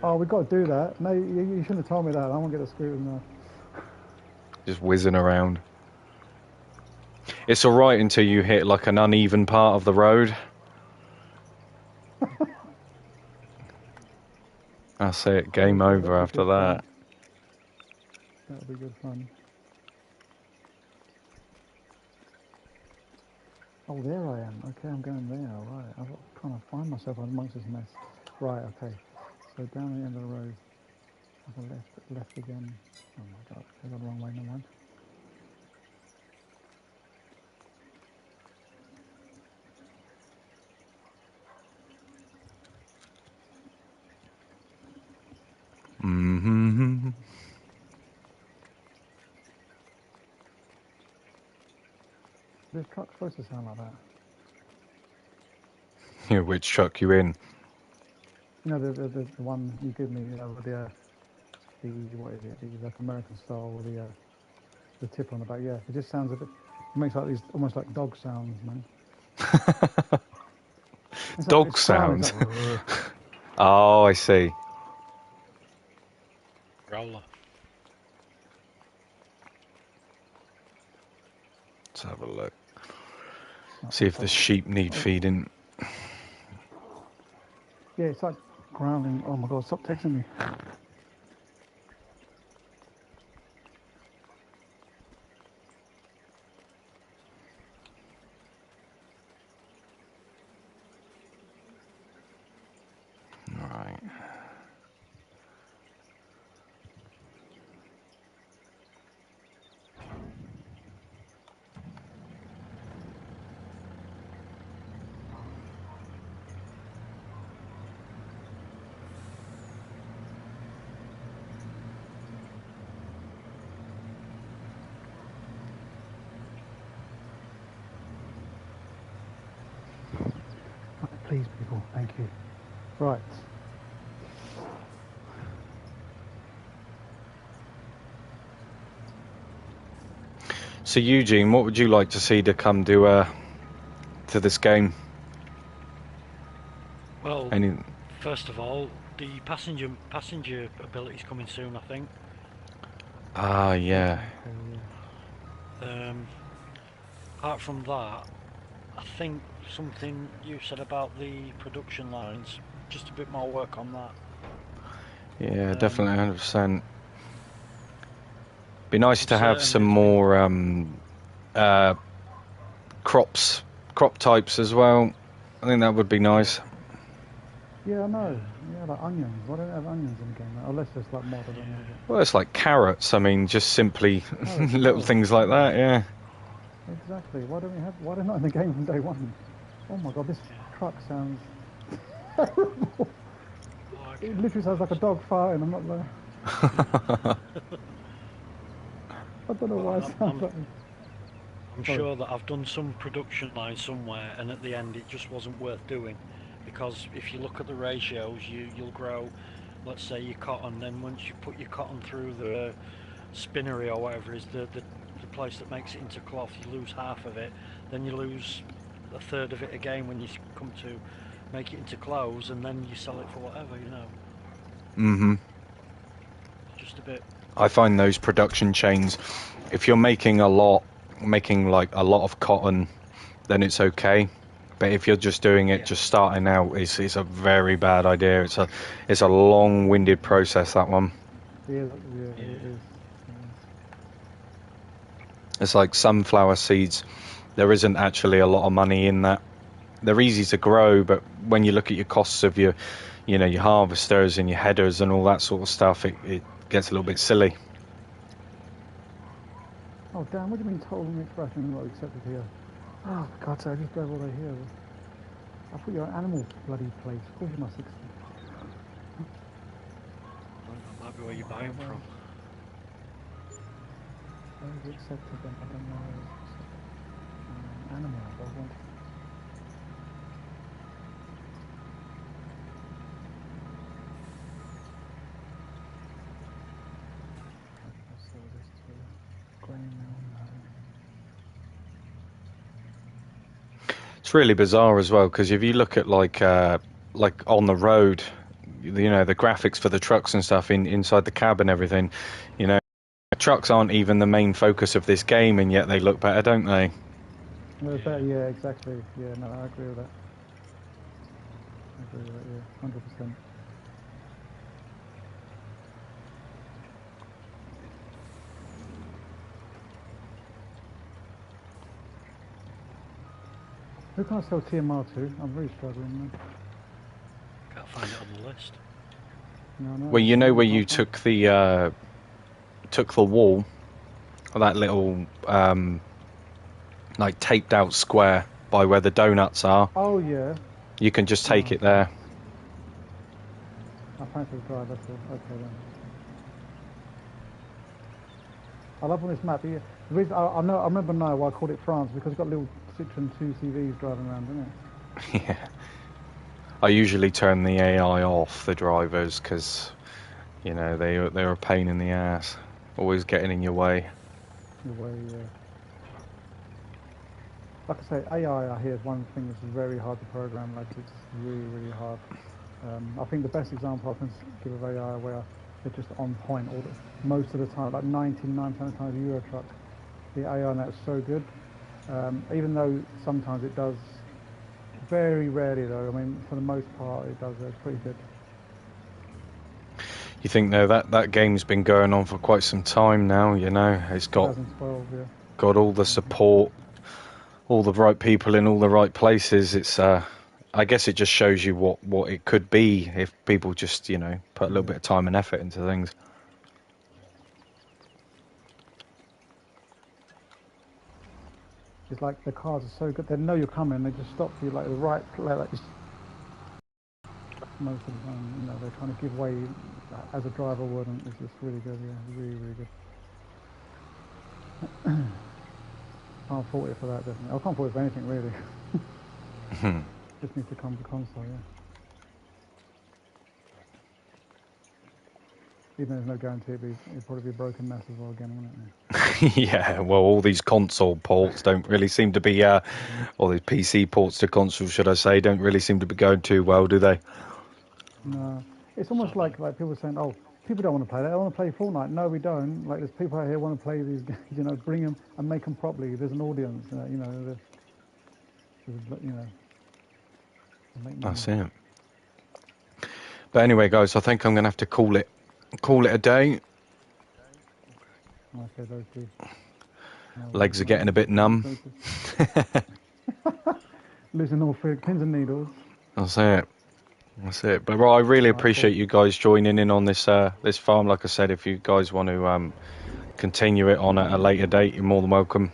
Oh, we got to do that. No, you shouldn't have told me that. I want to get the scooters now. Just whizzing around. It's alright until you hit like an uneven part of the road. That's it, game Okay, over that'll be after good fun. that. That'll be good fun. Oh, there I am. Okay, I'm going there. Right, I'm trying to find myself amongst this mess. Right, okay. So down the end of the road, have a left again. Oh my god, I got the wrong way, no mind. Mm-hmm. This truck's supposed to sound like that. Yeah, which truck you in? You know, the one you give me, you know, with the what is it? The like American style with the tip on the back. Yeah, it just sounds a bit. It makes like these almost like dog sounds, man. It's Dog growling. sounds. It's like, Oh, I see. Growler. Let's have a look. oh, See if the sheep need oh, feeding. yeah, it's like growling. Oh my god, stop texting me. Right. please, people. Thank you. Right. So Eugene, what would you like to see to come to this game? Well, first of all, the passenger ability's coming soon, I think. Ah, yeah. Apart from that, I think something you said about the production lines, just a bit more work on that. Yeah, definitely 100%. Be nice to have some more crop types as well. I think that would be nice. Yeah, I know. Yeah, like onions. Why don't they have onions in the game? Unless it's like modded. Well, it's like carrots. I mean, just simply little things like that. Yeah. Exactly. Why don't we have? Why are they not in the game from day one? Oh my god, this truck sounds terrible. It literally sounds like a dog farting. I'm not lying. I don't know why it sounds like. I'm sure that I've done some production line somewhere, and at the end it just wasn't worth doing, because if you look at the ratios, you'll grow, let's say, your cotton. Then once you put your cotton through the spinnery or whatever is the place that makes it into cloth, you lose half of it. Then you lose a third of it again when you come to make it into clothes, and then you sell it for whatever, you know. Mhm. Just a bit. I find those production chains, if you're making like a lot of cotton, then it's okay. But if you're just doing it, just starting out, it's a very bad idea. It's a long-winded process, that one. Yeah, it is. It's like sunflower seeds. There isn't actually a lot of money in that. They're easy to grow, but when you look at your costs of your harvesters and your headers and all that sort of stuff, it gets a little bit silly. Oh damn! What do you mean total mixed ration not accepted here? Oh for God's sake! I just drove all the way here. I thought you're an animal bloody place. Of course you must accept. That might be where you're buying from. Where is it accepted then? I don't know where it's accepted. Animal, I want. It's really bizarre as well, because if you look at like on the road, the graphics for the trucks and stuff inside the cab and everything, trucks aren't even the main focus of this game, and yet they look better, don't they? They're better, yeah, exactly. Yeah, no, I agree with that. Yeah, 100%. Who can I sell TMR to? I'm really struggling. Can't find it on the list. No. Well, you know where you took the wall, or that little like taped out square by where the donuts are. Oh yeah. You can just take it there. I fancy the drive. That's it. Okay then. I love on this map. Yeah. The reason I remember now why I called it France, because it's got little Citroen 2CVs driving around, isn't it? Yeah. I usually turn the AI off, the drivers, because they're a pain in the ass, always getting in your way. Like I say, AI I hear is one thing that's very hard to program. Like it's really hard. I think the best example I can give of AI where they're just on point most of the time, like 99% of the time, Euro truck. The AI on that's so good. Even though sometimes it does, very rarely though. I mean, for the most part, it does. It's pretty good. You think though that game's been going on for quite some time now? It's got 2012, yeah. Got all the support, all the right people in all the right places. It's I guess it just shows you what it could be if people just put a little bit of time and effort into things. It's like the cars are so good. They know you're coming. They just stop for you like the right, like most of the time. They're trying to give way as a driver wouldn't. It's just really good. Yeah, really good. Can't fault it for that, definitely. I can't fault it for anything really. just need to come to console, yeah. Even though there's no guarantee it'd probably be a broken mess as well again, wouldn't it? Yeah, well, all these console ports don't really seem to be, or these PC ports to console, should I say, don't really seem to be going too well, do they? No. It's almost like people saying, oh, people don't want to play that. They want to play Fortnite. No, we don't. Like, there's people out here who want to play these games, you know, bring them and make them properly. There's an audience, you know, you know, make money. That's it. But anyway, guys, I think I'm going to have to call it a day. Okay, those two. Legs are getting a bit numb. Losing all food, pins and needles. That's it. That's it. But I really appreciate you guys joining in on this this farm. Like I said, if you guys want to continue it on at a later date, you're more than welcome.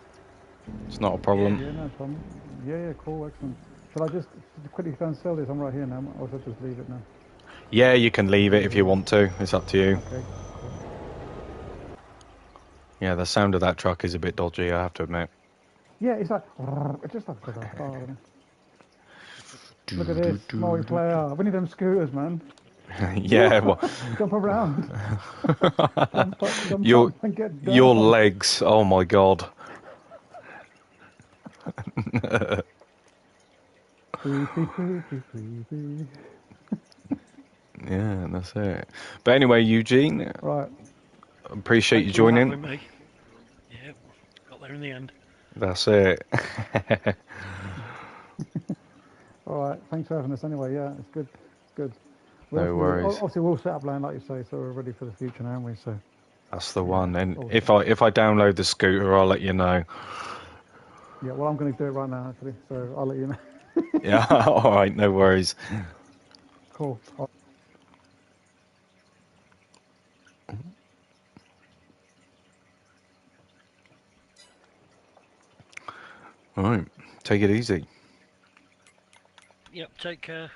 It's not a problem. Yeah, no problem. Yeah, cool, excellent. Shall I just quickly go and sell this? I'm right here now, or should I just leave it now? Yeah, you can leave it if you want to. It's up to you. Okay. Yeah, the sound of that truck is a bit dodgy, I have to admit. Yeah, it's like, it's just like a car. Look at this, multiplayer. We need them scooters, man. Yeah, well, jump around. jump your and get down. your legs. Oh my god. Yeah, that's it. But anyway, Eugene, Right. appreciate you Thanks for joining. having me. Yeah, got there in the end. That's it. All right. Thanks for having us. Anyway, yeah, it's good. It's good. No worries. Obviously, we'll set up land like you say, so we're ready for the future now, aren't we? So. That's the one. And awesome. if I download the scooter, I'll let you know. Yeah. Well, I'm going to do it right now, actually. So I'll let you know. Yeah. All right. No worries. Cool. All right. Take it easy. Yep, take care.